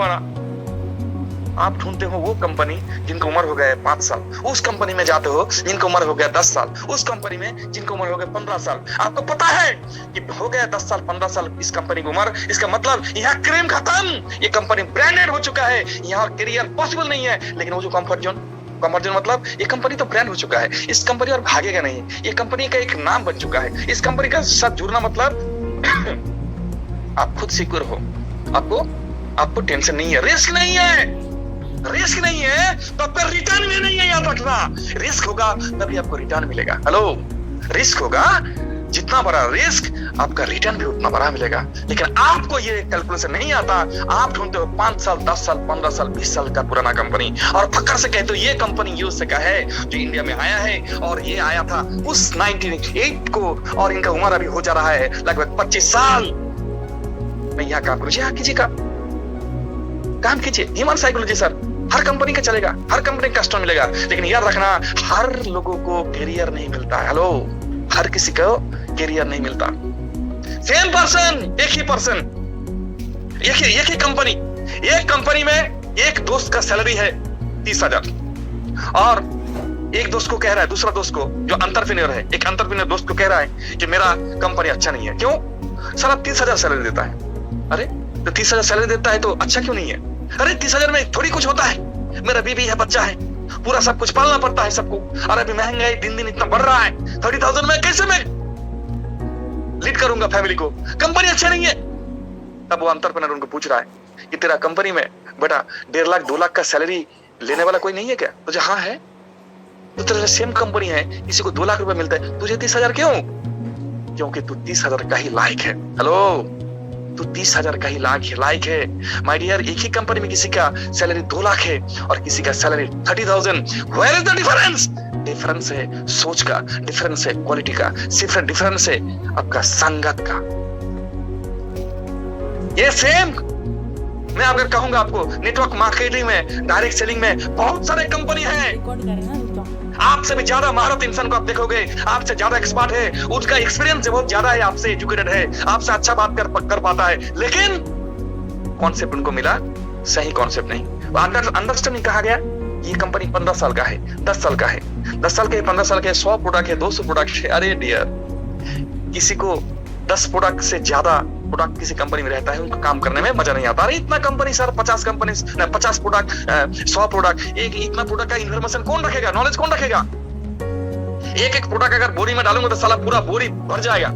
आप ढूंढते हो वो कंपनी जिनको उम्र हो गया 5 साल, उस कंपनी में जाते हो जिनको उम्र हो गया 10 साल, उस कंपनी में जिनको उम्र हो गया 15 साल। आपको पता है कि हो गया 10 साल 15 साल इस कंपनी की उम्र, इसका मतलब यहाँ क्रीम खत्म, ये कंपनी ब्रांडेड हो चुका है, यहाँ करियर पॉसिबल नहीं है। लेकिन वो जो कंफर्ट जोन मतलब ये कंपनी तो ब्रांड हो चुका है, इस कंपनी और भागेगा नहीं, ये कंपनी का एक नाम बन चुका है, इस कंपनी का साथ जुड़ना मतलब आप खुद सिक्योर हो, आपको टेंशन नहीं है, रिस्क नहीं है तो आपका रिटर्न भी नहीं है, याद रखना। रिस्क होगा तभी आपको रिटर्न मिलेगा। हेलो, रिस्क होगा, जितना बड़ा रिस्क आपका रिटर्न भी उतना बड़ा मिलेगा। लेकिन आपको ये कैलकुलेशन नहीं आता, आप ढूंढते हो 5 साल 10 साल 15 साल 20 साल का पुराना कंपनी, और फक्कर से कहते हो ये कंपनी यूएस का है जो इंडिया में आया है, और ये आया था उस 98 को, और इनका उम्र अभी हो जा रहा है लगभग 25 साल। नहीं, यहाँ काम करो, काम कीजिए। ह्यूमन साइकोलॉजी सर, हर कंपनी का चलेगा, हर कंपनी का कस्टमर मिलेगा, लेकिन याद रखना हर लोगों को कैरियर नहीं मिलता। हेलो, हर किसी को कैरियर नहीं मिलता। सेम पर्सन, एक ही पर्सन, एक ही कंपनी, एक कंपनी में एक दोस्त का सैलरी है 30,000, और एक दोस्त को कह रहा है, दूसरा दोस्त को जो एंटरप्रेन्योर है, एक एंटरप्रेन्योर दोस्त को कह रहा है कि मेरा कंपनी अच्छा नहीं है। क्यों? साला 30,000 सैलरी देता है। अरे तो 30,000 सैलरी देता है तो अच्छा क्यों नहीं है? अरे 30,000 में थोड़ी कुछ होता है, मेरा बीवी है, बच्चा है, पूरा सब कुछ पालना पड़ता है सबको। अरे अभी महंगाई दिन दिन इतना बढ़ रहा है, 30,000 में कैसे मैं लीड करूंगा फैमिली को? कंपनी अच्छा नहीं है। तब वो एंटरप्रेन्योर उनको पूछ रहा है कि तेरा कंपनी में बेटा 1.5 लाख 2 लाख का सैलरी लेने वाला कोई नहीं है क्या? तो हाँ है। तो तेरा सेम कंपनी है, किसी को 2 लाख रुपए मिलता है, तुझे 30,000 क्यों? क्योंकि तू 30,000 का ही लायक है। हेलो, तू 30,000 का ही लायक है। माय डियर, एक ही कंपनी में किसी का सैलरी 2 लाख है और किसी का salary 30,000। Where is the difference? Difference है सोच का, डिफरेंस है क्वालिटी का, सिर्फ डिफरेंस है आपका संगत का। ये सेम मैं अगर कहूंगा आपको, नेटवर्क मार्केटिंग में, डायरेक्ट सेलिंग में बहुत सारे कंपनी है। आपसे भी ज्यादा महारत इंसान को आप देखोगे, आपसे ज्यादा एक्सपर्ट है, उसका एक्सपीरियंस बहुत ज्यादा है, आपसे एजुकेटेड है, आपसे अच्छा बात कर पाता है, लेकिन कॉन्सेप्ट उनको मिला सही कॉन्सेप्ट नहीं। अंडरस्टैंडिंग कहा गया ये कंपनी 15 साल का है, 10 साल का है, 10 साल के 15 साल के 100 प्रोडक्ट है, 200 प्रोडक्ट है। अरे डियर, किसी को 10 प्रोडक्ट से ज्यादा प्रोडक्ट किसी कंपनी में रहता है, उनको काम करने में मजा नहीं आता। अरे इतना company sir, 50 company, 50 product, 100 product, एक इतना प्रोडक्ट का इन्फॉर्मेशन कौन रखेगा, नॉलेज कौन रखेगा? एक प्रोडक्ट अगर बोरी में डालूंगा तो साला पूरा बोरी भर जाएगा।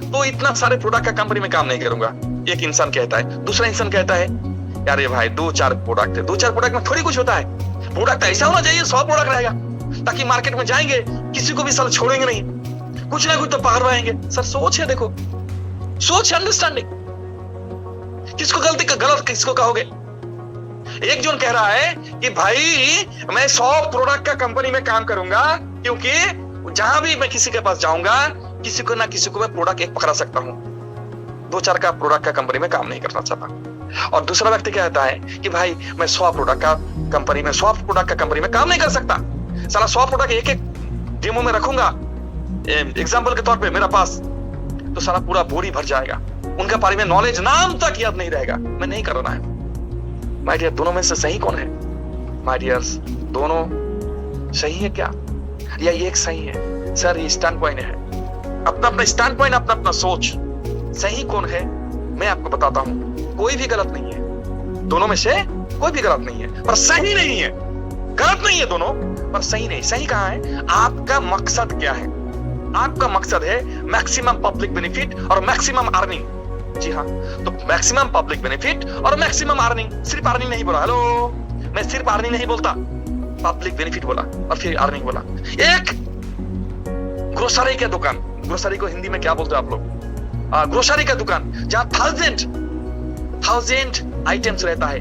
तो इतना सारे प्रोडक्ट का कंपनी में काम नहीं करूंगा, एक इंसान कहता है। दूसरा इंसान कहता है यार भाई 2-4 प्रोडक्ट है, 2-4 प्रोडक्ट में थोड़ी कुछ होता है, प्रोडक्ट ऐसा होना चाहिए 100 प्रोडक्ट रहेगा, ताकि मार्केट में जाएंगे किसी को भी साला छोड़ेंगे नहीं, कुछ ना कुछ तो पकड़वाएंगे। सर सोच है, देखो सोच, अंडरस्टैंडिंग। किसको गलत किसको कहोगे? एक जन कह रहा है कि भाई मैं 100 प्रोडक्ट का कंपनी में काम करूंगा, क्योंकि जहां भी मैं किसी के पास जाऊंगा किसी को ना किसी को मैं प्रोडक्ट एक पकड़ा सकता हूं, 2-4 का प्रोडक्ट का कंपनी में काम नहीं करना चाहता। और दूसरा व्यक्ति कहता है कि भाई मैं 100 प्रोडक्ट का कंपनी में काम नहीं कर सकता, साला 100 प्रोडक्ट एक डेमो में रखूंगा एग्जाम्पल के तौर पे मेरा पास, तो सारा पूरा बोरी भर जाएगा, उनका बारे में नॉलेज नाम तक याद नहीं रहेगा। मैं नहीं करना है। माय डियर, दोनों में से सही कौन है? माय डियर्स, दोनों सही है क्या, या एक सही है? सर ये स्टैंड पॉइंट है, अपना स्टैंड पॉइंट, अपना सोच। सही कौन है मैं आपको बताता हूं, कोई भी गलत नहीं है, दोनों में से कोई भी गलत नहीं है, पर सही नहीं है। गलत नहीं है दोनों, पर सही नहीं। सही कहां है? आपका मकसद क्या है? आपका मकसद है मैक्सिमम पब्लिक बेनिफिट और मैक्सिमम अर्निंग। जी हाँ, तो मैक्सिमम पब्लिक बेनिफिट और मैक्सिमम अर्निंग। सिर्फ अर्निंग नहीं बोला, हेलो, मैं सिर्फ अर्निंग नहीं बोलता, पब्लिक बेनिफिट बोला और फिर अर्निंग बोला। एक ग्रोसरी का दुकान, ग्रोसरी को हिंदी में क्या बोलते हो आप लोग? ग्रोसरी का दुकान, जहां 1000 आइटम्स रहता है,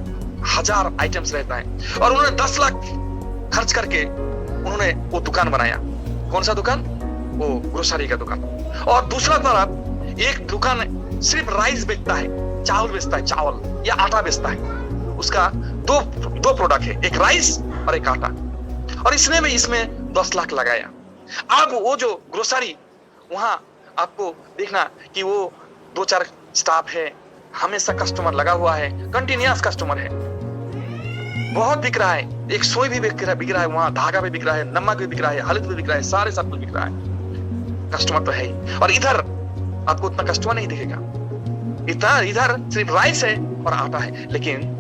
1000 आइटम्स रहता है, और उन्होंने 10 लाख खर्च करके उन्होंने वो दुकान बनाया। कौन सा दुकान? वो ग्रोसरी का दुकान। और दूसरा तरफ एक दुकान सिर्फ राइस बेचता है, चावल बेचता है, चावल या आटा बेचता है। उसका दो प्रोडक्ट है, एक राइस और एक आटा, और इसमें 10 लाख लगाया। अब वो जो ग्रोसरी, वहां आपको देखना कि वो 2-4 स्टाफ है, हमेशा कस्टमर लगा हुआ है, कंटिन्यूअस कस्टमर है। बहुत बिक रहा है, एक सुई भी बिक रहा है, वहां धागा भी बिक रहा है, नमक भी बिक रहा है, हल्दी भी बिक रहा है, सारे सब कुछ बिक रहा है। कस्टमर तो है ही, और इधर आपको उतना कस्टमर नहीं दिखेगा। इधर सिर्फ राइस है और आटा है, लेकिन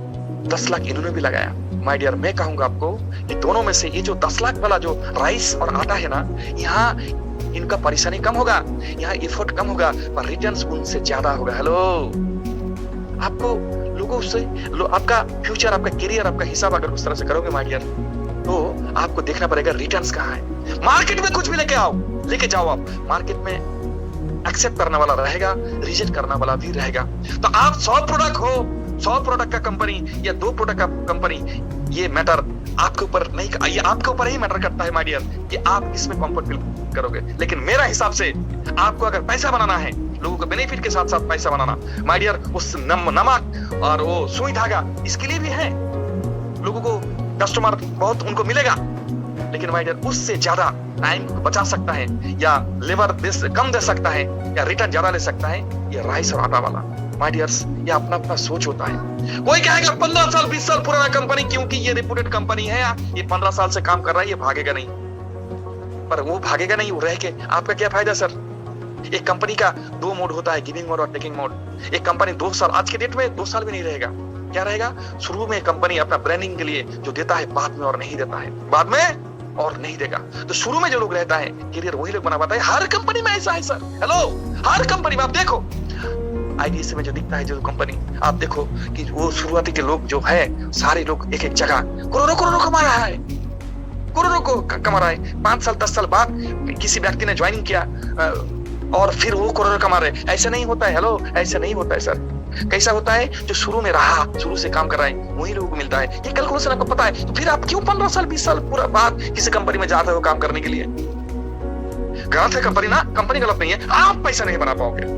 10 लाख इन्होंने भी लगाया। माय डियर, मैं कहूंगा आपको कि दोनों में से ये जो 10 लाख वाला जो राइस और आटा है ना, यहाँ इनका परेशानी कम होगा, यहाँ एफर्ट कम होगा, पर रिटर्न्स उनसे ज्यादा होगा। हेलो, आपको लोगों से आपका फ्यूचर, आपका करियर, आपका हिसाब अगर उस तरह से करोगे माय डियर, तो आपको देखना पड़ेगा रिटर्न्स कहाँ है। मार्केट में कुछ भी लेके जाओ आप, मार्केट में एक्सेप्ट करने वाला रहेगा, रिजेक्ट करने वाला भी रहेगा। तो आप 100 प्रोडक्ट हो, 100 प्रोडक्ट का कंपनी या 2 प्रोडक्ट का कंपनी, ये मैटर आपके ऊपर नहीं, ये आपके ऊपर ही मैटर करता है माय डियर कि आप इसमें कंफर्ट फील करोगे। लेकिन मेरा हिसाब से आपको अगर पैसा बनाना है, लोगों को बेनिफिट के साथ साथ पैसा बनाना, माय डियर, उस नमक और वो सुई धागा इसके लिए भी है। लोगों को कस्टमर बहुत उनको मिलेगा, लेकिन माय डियर उससे ज्यादा टाइम बचा सकता है, या लेबर कम दे सकता है, या रिटर्न ज्यादा ले सकता है, ये राइस और आटा वाला। माय डियर्स, ये अपना अपना सोच होता है। कोई कहेगा 15 साल 20 साल पुराना कंपनी, क्योंकि ये रेपुटेड कंपनी है, ये 15 साल से काम कर रहा है, ये भागेगा नहीं। पर वो भागेगा नहीं, वो रह के आपका क्या फायदा सर? एक कंपनी का 2 मोड होता है, गिविंग मोड और टेकिंग मोड। एक कंपनी 2 साल, आज के डेट में 2 साल भी नहीं रहेगा। क्या रहेगा? शुरू में कंपनी अपना ब्रांडिंग के लिए जो देता है, बाद में और नहीं देता है, बाद में और नहीं देगा। तो शुरू में जो लोग रहता है, करियर वही लोग बना पाता है। हर कंपनी में ऐसा है सर। हेलो, हर कंपनी में आप देखो, आईडीएस में जो दिखता है जो कंपनी, आप देखो कि वो शुरुआती के लोग जो है, सारे लोग एक एक जगह करोड़ों कमा रहा है, करोड़ों को कमा रहा है। 5 साल 10 साल बाद किसी व्यक्ति ने ज्वाइनिंग किया और फिर वो करोड़ों कमा रहे। ऐसा नहीं होता है। हेलो, ऐसा नहीं होता है सर। कैसा होता है? जो शुरू में रहा, शुरू से काम कर रहा है, वही लोगों को मिलता है। ये कैलकुलेशन आपको पता है, तो फिर आप क्यों 15 साल 20 साल पूरा बाद किसी कंपनी में जाते हो काम करने के लिए? गलत है कंपनी ना, कंपनी गलत नहीं है, आप पैसा नहीं बना पाओगे।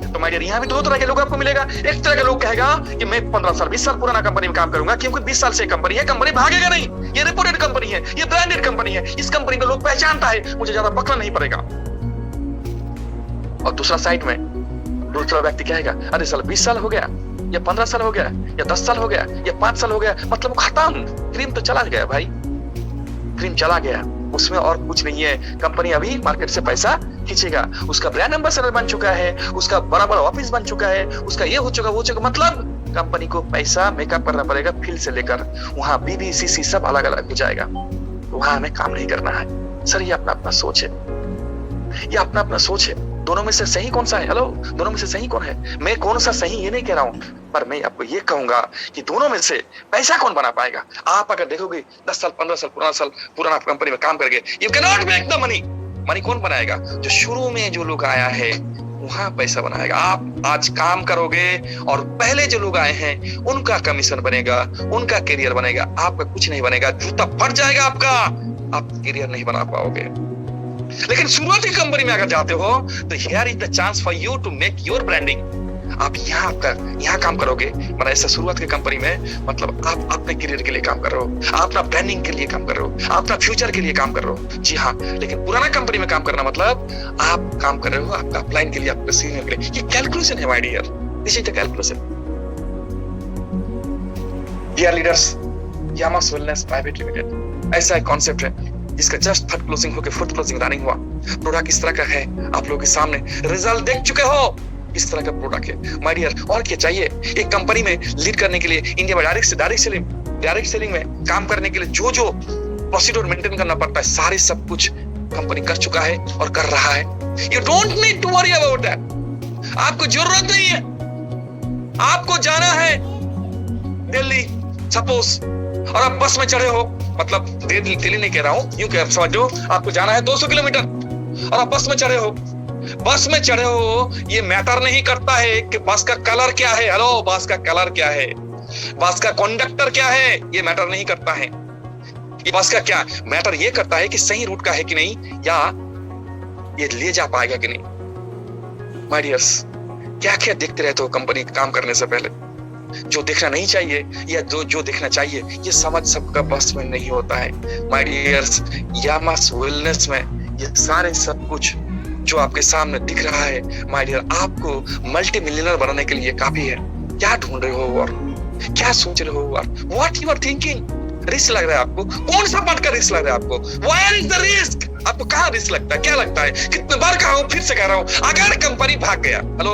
तो माय डियर, यहाँ भी 2 तरह के लोग आपको मिलेगा। एक तरह के लोग कहेगा कि मैं 15 साल 20 साल पुराना कंपनी में काम करूंगा, क्योंकि 20 साल से कंपनी है, कंपनी भागेगा नहीं, ये रिपोर्टेड कंपनी है, ये ब्रांडेड कंपनी है, इस कंपनी को लोग पहचानता है, मुझे ज्यादा पकड़ना नहीं पड़ेगा। और दूसरा साइड में दूसरा व्यक्ति कहेगा, अरे साल 20 साल हो गया, या 15 साल हो गया, या 10 साल हो गया, या 5 साल हो गया, मतलब खत्म, क्रीम तो चला गया भाई, क्रीम चला गया, उसमें और कुछ नहीं है। कंपनी अभी मार्केट से पैसा खींचेगा, उसका ब्रांड एम्बेसडर बन चुका है, उसका बड़ा बड़ा ऑफिस बन चुका है, उसका ये हो चुका वो चुका, मतलब कंपनी को पैसा मेकअप करना पड़ेगा, फील्ड से लेकर वहां बीबीसीसी सब अलग अलग हो जाएगा। तो वहां हमें काम नहीं करना है सर। ये अपना अपना सोच है, ये अपना अपना सोच है। दोनों में से सही कौन सा है? हेलो, दोनों में से सही कौन है? मैं कौन सा सही ये नहीं कह रहा हूं, पर मैं आपको ये कहूंगा कि दोनों में से पैसा कौन बना पाएगा। आप अगर देखोगे 10 साल 15 साल पुराना कंपनी में काम करके, you can not make the money. Money कौन बनाएगा? जो शुरू में जो लोग आया है, वहां पैसा बनाएगा। आप आज काम करोगे और पहले जो लोग आए हैं उनका कमीशन बनेगा, उनका करियर बनेगा, आपका कुछ नहीं बनेगा, जूता फट जाएगा आपका, आप करियर नहीं बना पाओगे। लेकिन शुरुआती कंपनी में अगर जाते हो तो here is the chance for you to make your branding. आप यहाँ काम करोगे, मतलब ऐसा शुरुआत की कंपनी में, मतलब आप अपने करियर के लिए काम कर रहे हो, आप अपना ब्रांडिंग के लिए काम कर रहे हो, आप अपना फ्यूचर के लिए काम कर रहे हो। जी हाँ, लेकिन पुराना कंपनी में काम करना मतलब आप काम कर रहे हो आपका अपलाइन के लिए, आपके सीनियर के लिए। ये कैलकुलेशन है my dear, this is the calculation. Dear leaders, Yamas wellness private limited ऐसा एक कॉन्सेप्ट है जिसका जस्ट थर्ड क्लोजिंग होकर फोर्थ क्लोजिंग रनिंग हुआ। प्रोडक्ट इस तरह का है, आप लोगों के सामने रिजल्ट देख चुके हो, इस तरह का प्रोडक्ट है माय डियर। और क्या चाहिए? एक कंपनी में लीड करने के लिए, इंडिया में डायरेक्ट सेलिंग में काम करने के लिए जो जो प्रोसीड्यूर मेंटेन करना पड़ता है, सारे सब कुछ कंपनी कर चुका है और कर रहा है। You don't need to worry about that. आपको जरूरत नहीं है। आपको जाना है दिल्ली सपोज, और आप बस में चढ़े हो, मतलब दिल्ली नहीं कह रहा हूं, यूं कह समझो, आपको जाना है 200 किलोमीटर और आप बस में चढ़े हो। ये मैटर नहीं करता है कि बस का कलर क्या है। हेलो, बस का कलर क्या है, बस का कंडक्टर क्या है, ये मैटर नहीं करता है। ये बस का क्या मैटर ये करता है कि सही रूट का है कि नहीं, या ये ले जा पाएगा कि नहीं। माय डियर्स, क्या क्या देखते रहते हो कंपनी काम करने से पहले? जो देखना नहीं चाहिए या जो देखना चाहिए, ये समझ सबका बस में नहीं होता है। माय डियर्स, यामास वेलनेस में ये सारे सब कुछ जो आपके सामने दिख रहा है माय डियर, आपको मल्टी मिलियनर बनाने के लिए काफी है। क्या ढूंढ रहे हो और क्या सोच रहे हो आप? What you are thinking? Risk लग रहा है आपको? कौन सा बात का रिस्क लग रहा है आपको? Where is the risk? आपको कहाँ रिस्क लगता है? क्या लगता है? कितने बार कहा हूं, फिर से कह रहा हूं, अगर कंपनी भाग गया, हेलो,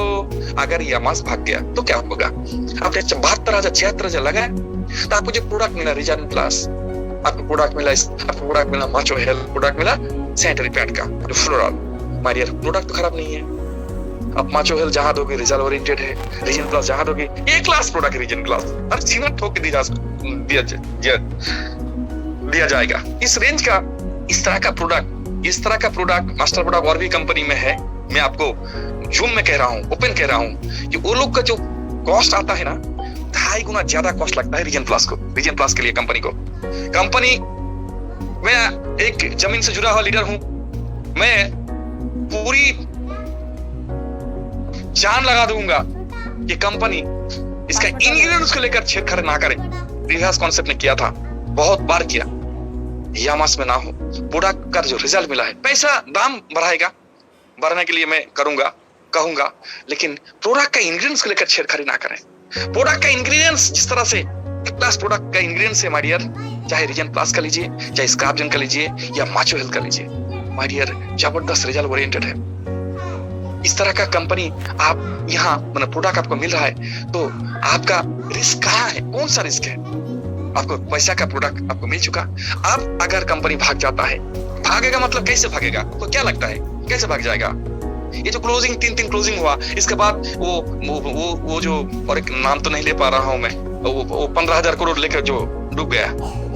अगर यामास भाग गया तो क्या होगा? आपने 72,000 लगाए तो आपको जो प्रोडक्ट मिला रीजन प्लस, आपको प्रोडक्ट मिला माचो हेल्थ, प्रोडक्ट मिला सैनिटरी पैड का जो फ्लोरल। माय डियर, प्रोडक्ट तो खराब नहीं है। अब माचो हेल्थ जहां दोगे रिजल्ट ओरिएंटेड है, रीजन प्लस जहां दोगे ए क्लास प्रोडक्ट रीजन क्लास, हर सीमा ठोक के दिया जाएगा। इस रेंज का इस तरह का प्रोडक्ट मास्टर प्रोडक्ट और भी कंपनी में है। मैं आपको जूम में कह रहा हूं, ओपन कह रहा हूं कि वो लोग का जो कॉस्ट आता है ना, 2.5 गुना ज्यादा कॉस्ट लगता है रीजन प्लस के लिए कंपनी। मैं एक जमीन से जुड़ा हुआ लीडर हूं, मैं पूरी जान लगा दूंगा कि कंपनी इसका इंग्रेडिएंट्स को लेकर छेड़छाड़ ना करे। रिहास कॉन्सेप्ट ने किया था, बहुत बार किया, यामास में ना हो। प्रोडक्ट का जो रिजल्ट मिला है, पैसा दाम बढ़ाने के लिए मैं कहूंगा, लेकिन प्रोडक्ट का इंग्रेडिएंट्स को लेकर छेड़छाड़ी ना करें। प्रोडक्ट का इंग्रेडिएंट्स जिस तरह से क्लास प्रोडक्ट का इंग्रेडिएंट्स है माय डियर, चाहे रीजन प्लस का लीजिए, चाहे स्क्रैपजन का लीजिए या माचो हेल्थ का लीजिए, माय डियर जबरदस्त रिजल्ट ओरिएंटेड है। इस तरह का कंपनी आप यहाँ मतलब प्रोडक्ट आपको मिल रहा है तो आपका रिस्क कहाँ है? कौन सा रिस्क है? आपको पैसा का प्रोडक्ट आपको मिल चुका। अब अगर कंपनी भाग जाता है, भागेगा मतलब कैसे भागेगा? आपको क्या लगता है कैसे भाग जाएगा? ये जो क्लोजिंग 3 क्लोजिंग हुआ, इसके बाद वो जो, और एक नाम तो नहीं ले पा रहा हूं मैं, वो 15,000 करोड़ लेकर जो डूब गया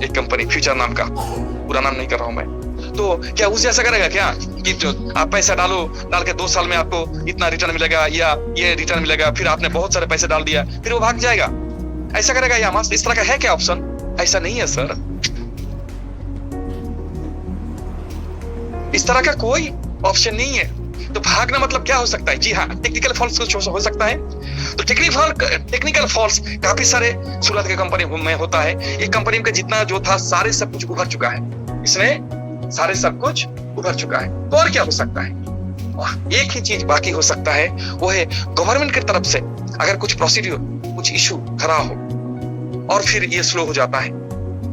एक कंपनी, फ्यूचर नाम का, पूरा नाम नहीं कर रहा हूं मैं। तो क्या उस जैसा करेगा क्या कि जो आप पैसा डाल के 2 साल में आपको इतना रिटर्न मिलेगा या ये रिटर्न मिलेगा, फिर आपने बहुत सारे पैसे डाल दिया, फिर वो भाग जाएगा? ऐसा करेगा यामास? इस तरह का है क्या ऑप्शन? ऐसा नहीं है सर, इस तरह का कोई ऑप्शन नहीं है। तो भागना मतलब क्या हो सकता है? जी हाँ, टेक्निकल फॉल्स कुछ हो सकता है। तो टेक्निकल फॉल्स काफी सारे सूरत के कंपनी में होता है। एक कंपनी का जितना जो था सारे सब कुछ उभर चुका है, इसमें सारे सब कुछ उभर चुका है। तो और क्या हो सकता है? एक ही चीज बाकी हो सकता है, वो है गवर्नमेंट की तरफ से अगर कुछ प्रोसीड्यूर, कुछ इशू खड़ा हो और फिर ये स्लो हो जाता है,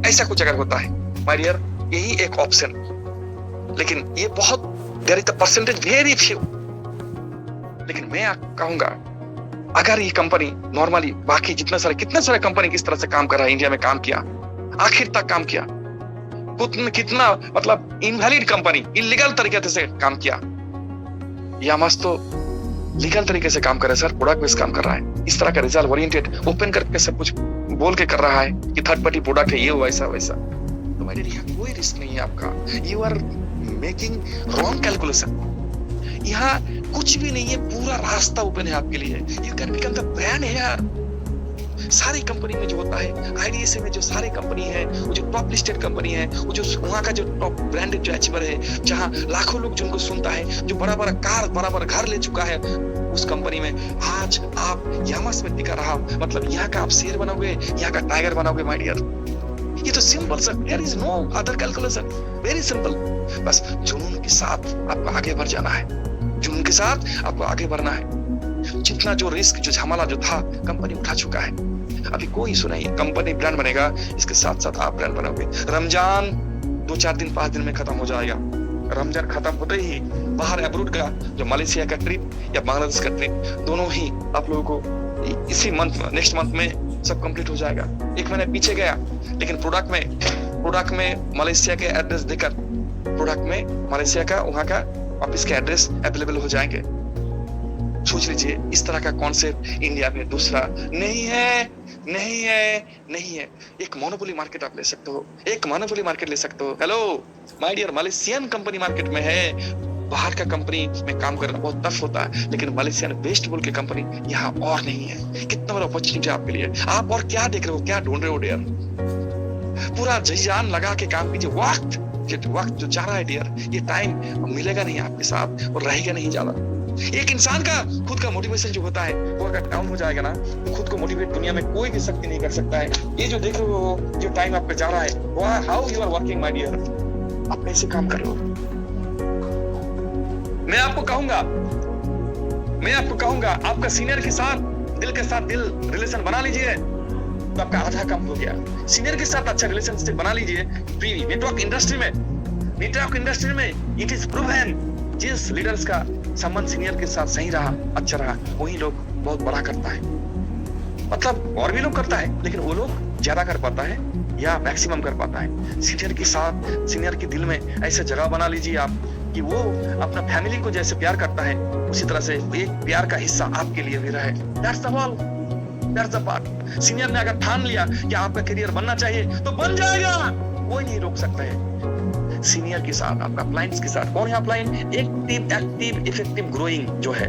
ऐसा कुछ अगर होता है माय डियर, यही एक ऑप्शन। लेकिन ये बहुत there is the percentage very few. लेकिन मैं कहूंगा अगर ये कंपनी नॉर्मली बाकी कितने सारे कंपनी किस तरह से काम कर रहा है, इंडिया में काम किया, आखिर तक काम किया, कितना मतलब इनवैलिड कंपनी इलीगल तरीके से काम किया। यामास तो लीगल तरीके से काम कर रहा है सर, प्रोडक्ट बेस्ड काम कर रहा है। इस तरह का रिजल्ट ओरिएंटेड ओपन करके सब कुछ बोल के कर रहा है कि थर्ड पार्टी प्रोडक्ट है, ये वैसा। तो मेरे लिए कोई रिस्क नहीं है आपका। You are making wrong calculation. यहाँ कुछ भी नहीं है, पूरा रास्ता ओपन है आपके लिए। You can become the brand here. सारी कंपनी में जो होता है, आईडीएसए में जो सारे कंपनी है, वो जो टॉप लिस्टेड कंपनी है, वो जो वहाँ का जो टॉप ब्रांडेड जो अचीवर है, जहाँ लाखों लोग जिनको सुनता है, जो बड़ा बड़ा कार, बड़ा बड़ा घर ले चुका है, उस कंपनी में आज आप यामास में टिका रहा, मतलब यहाँ का आप शेर बनोगे, यहाँ का टाइगर बनोगे माय डियर। ये तो simple sir, there is no other calculation, very simple. बस जुनून के साथ आपको आगे बढ़ जाना है, जुनून के साथ आपको आगे बढ़ना है। जितना जो रिस्क, जो झमेला जो था, कंपनी उठा चुका है। अभी कोई इशू नहीं है, कंपनी ब्रांड बनेगा, इसके साथ साथ आप ब्रांड बनोगे। रमजान 2-4 दिन 5 दिन में खत्म हो जाएगा। रमजान खत्म होते ही बाहर अब्रूड का जो मलेशिया का ट्रिप या बांग्लादेश का ट्रिप, दोनों ही आप लोगों को इसी मंथ में, नेक्स्ट मंथ में सब कंप्लीट हो जाएगा। 1 महीने पीछे गया, लेकिन प्रोडक्ट में मलेशिया के एड्रेस देकर प्रोडक्ट में मलेशिया का वहां का ऑफिस के एड्रेस अवेलेबल हो जाएंगे। सोच लीजिए, इस तरह का कॉन्सेप्ट इंडिया में दूसरा नहीं है। एक मोनोपोली मार्केट आप ले सकते हो, एक मोनोपोली मार्केट ले सकते हो। Hello my dear, Malaysian company market में है। बाहर का कंपनी में काम करना बहुत टफ होता है, लेकिन मलेशियन बेस्ट बोल के कंपनी यहाँ और नहीं है। कितना बड़ा अपॉर्चुनिटी आपके लिए। आप और क्या देख रहे हो, क्या ढूंढ रहे हो डियर? पूरा जी जान लगा के काम कीजिए। वक्त जो जा रहा है डियर, ये टाइम मिलेगा नहीं आपके साथ और रहेगा नहीं ज्यादा। एक इंसान का खुद का मोटिवेशन जो होता है वो अगर डाउन हो जाएगा ना, तो खुद को मोटिवेट दुनिया में कोई भी शक्ति नहीं कर सकता है। ये जो देख रहे हो, जो टाइम आपका जा रहा है, how you are working my dear, आप कैसे काम कर रहे हो? मैं आपको कहूंगा आपका सीनियर के साथ दिल के साथ दिल रिलेशन बना लीजिए। तो आपका आधा काम हो गया। सीनियर के साथ अच्छा रिलेशनशिप बना लीजिए। नेटवर्क इंडस्ट्री में इट इज प्रूवन, जिस लीडर्स का संबंध सीनियर के साथ सही रहा, अच्छा रहा, वही लोग बहुत बड़ा करता है। मतलब और भी लोग करता है, लेकिन वो लोग ज्यादा कर पाता है या मैक्सिमम कर पाता है। सीनियर के साथ, सीनियर के दिल में ऐसे जगह बना लीजिए आप कि वो अपना फैमिली को जैसे प्यार करता है, उसी तरह से एक प्यार का हिस्सा आपके लिए भी रहे। That's the all, that's the part. Senior ने अगर ठान लिया कि आपका करियर बनना चाहिए तो बन जाएगा, कोई नहीं रोक सकता है। सीनियर के साथ, आपका क्लाइंट्स के साथ, कौन है अपलाइन? एक्टिव इफेक्टिव ग्रोइंग जो है,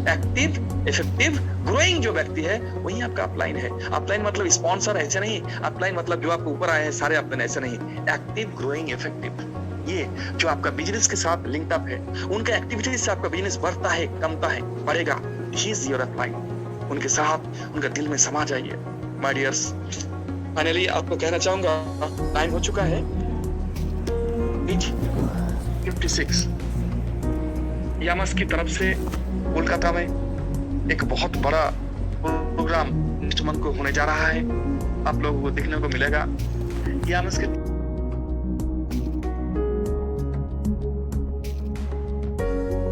एक्टिव इफेक्टिव ग्रोइंग जो व्यक्ति है, वही आपका अपलाइन है। अपलाइन मतलब स्पॉन्सर ऐसे नहीं, अपलाइन मतलब जो आपको ऊपर आए हैं सारे अपलाइन ऐसे नहीं। एक्टिव ग्रोइंग इफेक्टिव, ये जो आपका बिजनेस के साथ लिंक्ड अप है, उनका एक्टिविटी से आपका बिजनेस बढ़ता है, कमता है, बढ़ेगा। He is your upline. उनके साथ, उनका दिल में समा जाइए। माय डियर्स, फाइनली आपको कहना चाहूंगा, टाइम हो चुका है 8:56। यामस की तरफ से कोलकाता में एक बहुत बड़ा प्रोग्राम नेक्स्ट मंथ को होने जा रहा है, आप लोगों को देखने को मिलेगा। यामस के